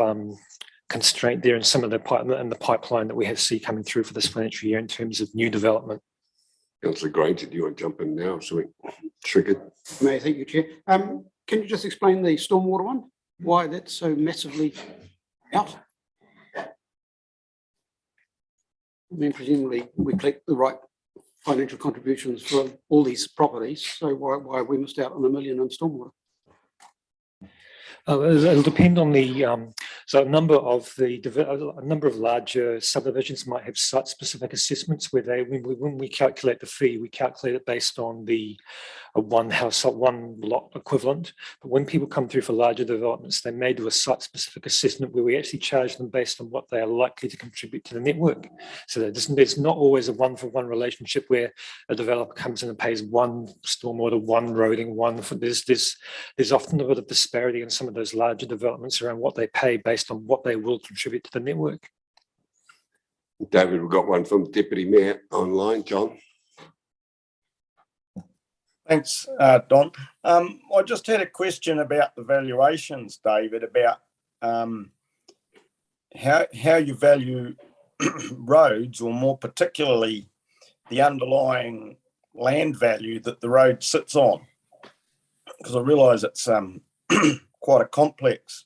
constraint there in some of the pipeline that we have coming through for this financial year in terms of new development. Councillor Granger, do you want to jump in now? So we triggered. May I thank you, Chair. Can you just explain the stormwater one? Why that's so massively out? I mean, presumably we collect the right financial contributions for all these properties. So why have we missed out on $1 million in stormwater? It'll depend on the so a number of larger subdivisions might have site-specific assessments where when we calculate the fee, we calculate it based on the one lot equivalent. But when people come through for larger developments, they may do a site-specific assessment where we actually charge them based on what they are likely to contribute to the network. So there's not always a one-for-one relationship where a developer comes in and pays one stormwater, one roading, there's often a bit of disparity in some of those larger developments around what they pay based on what they will contribute to the network. David, we've got one from Deputy Mayor online, John. Thanks, Don. I just had a question about the valuations, David, about how you value roads, or more particularly the underlying land value that the road sits on. Because I realise it's quite a complex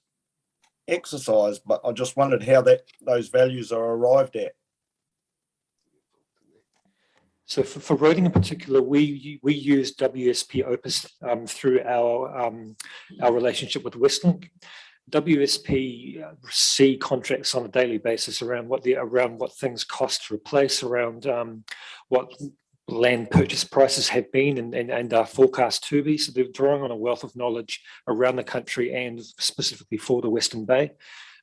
exercise, but I just wondered how those values are arrived at. So for roading in particular, we use WSP Opus through our relationship with Westlink. WSP see contracts on a daily basis around what things cost to replace, around what land purchase prices have been and are forecast to be. So they're drawing on a wealth of knowledge around the country and specifically for the Western Bay.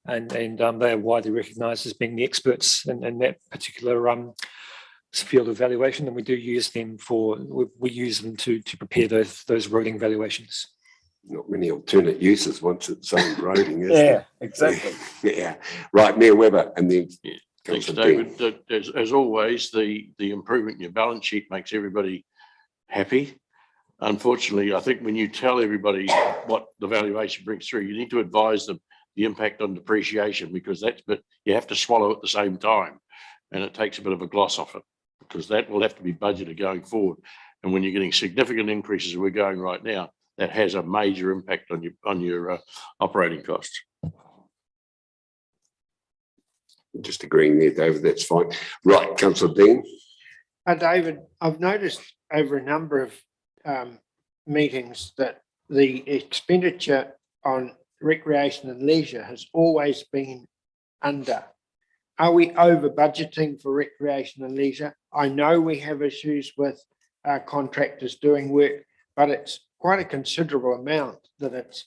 And they are widely recognised as being the experts in that particular field of valuation, and we do use them we use them to prepare those roading valuations. Not many alternate uses once it's own roading, is Yeah, there? exactly. Yeah. Right, Mayor Webber, and then Thanks, David. As always, the improvement in your balance sheet makes everybody happy. Unfortunately, I think when you tell everybody what the valuation brings through, you need to advise them the impact on depreciation, because but you have to swallow at the same time, and it takes a bit of a gloss off it, because that will have to be budgeted going forward. And when you're getting significant increases, we're going right now, that has a major impact on your operating costs. Just agreeing there, David, that's fine. Right, Councillor Dean. David, I've noticed over a number of meetings that the expenditure on recreation and leisure has always been under. Are we over budgeting for recreation and leisure? I know we have issues with our contractors doing work, but it's quite a considerable amount that it's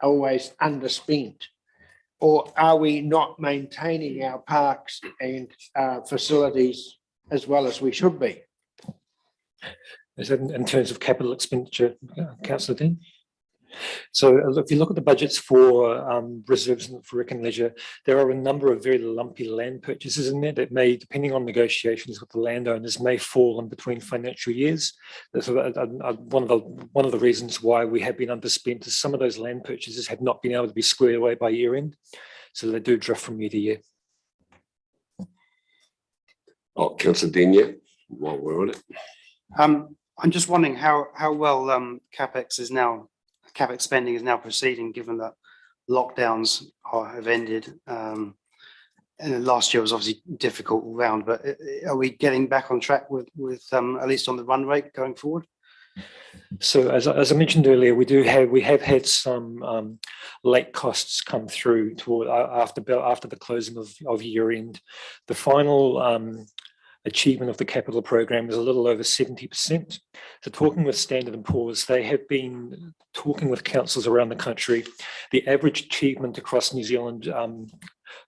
always underspent. Or are we not maintaining our parks and facilities as well as we should be? Is that in terms of capital expenditure, Councillor Dean? So if you look at the budgets for reserves for rec and leisure, there are a number of very lumpy land purchases in there that may, depending on negotiations with the landowners, may fall in between financial years. That's one of the reasons why we have been underspent is some of those land purchases have not been able to be squared away by year end, so they do drift from year to year. Oh, Councillor Dean, while we're on it. I'm just wondering how well CapEx spending is now proceeding, given that lockdowns have ended. And last year was obviously a difficult round, but are we getting back on track with at least on the run rate going forward? So as I mentioned earlier, we have had some late costs come through toward after the closing of year end. The final achievement of the capital program is a little over 70%. So talking with Standard & Poor's, they have been talking with councils around the country. The average achievement across New Zealand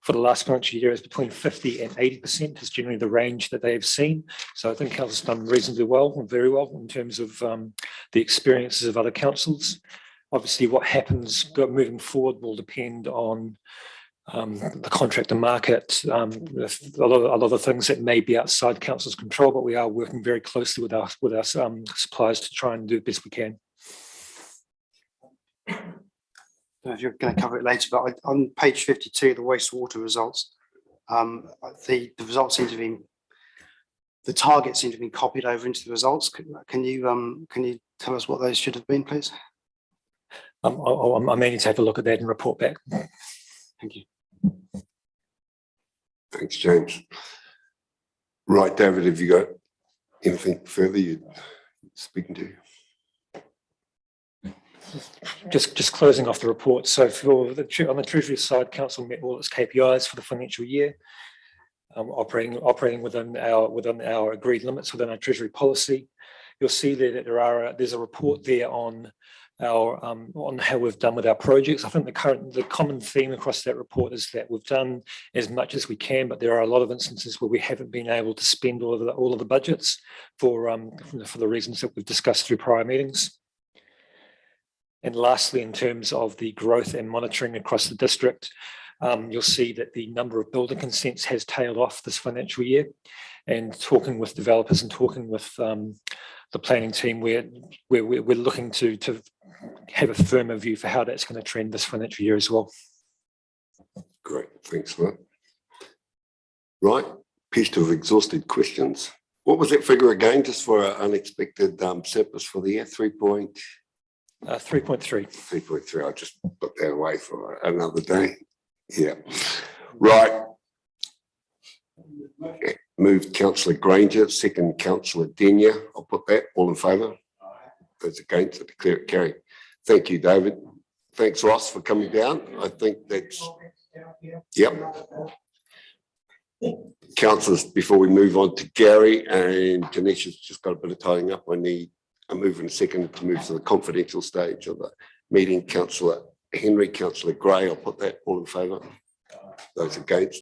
for the last financial year is between 50 and 80% is generally the range that they have seen. So I think council's done reasonably well, very well, in terms of the experiences of other councils. Obviously, what happens moving forward will depend on the contractor market, a lot of the things that may be outside council's control, but we are working very closely with our suppliers to try and do the best we can. I don't know if you're going to cover it later, but on page 52, the wastewater results, the results seem to be, the targets seem to be copied over into the results. Can you tell us what those should have been, please? I may need to have a look at that and report back. Thank you. Thanks, James. Right, David, have you got anything further you're speaking to? Just closing off the report. So on the Treasury side, council met all its KPIs for the financial year, operating within our agreed limits within our Treasury policy. You'll see there that there's a report there on how we've done with our projects. I think the common theme across that report is that we've done as much as we can, but there are a lot of instances where we haven't been able to spend all of the budgets for the reasons that we've discussed through prior meetings. And lastly, in terms of the growth and monitoring across the district, you'll see that the number of building consents has tailed off this financial year. And talking with developers and talking with the planning team, we're looking to have a firmer view for how that's going to trend this financial year as well. Great, thanks for that. Right, appears to have exhausted questions. What was that figure again, just for an unexpected surplus for the year? 3.3. 3.3. I'll just put that away for another day. Yeah. Right. Moved Councillor Granger, second Councillor Denia. I'll put that. All in favour? Those against, I declare it carried. Thank you, David. Thanks, Ross, for coming down. I think that's, yep. Councillors, before we move on to Gary, and Tanisha's just got a bit of tying up, I need a move in a second to move to the confidential stage of the meeting. Councillor Henry, Councillor Gray, I'll put that. All in favour? Those against?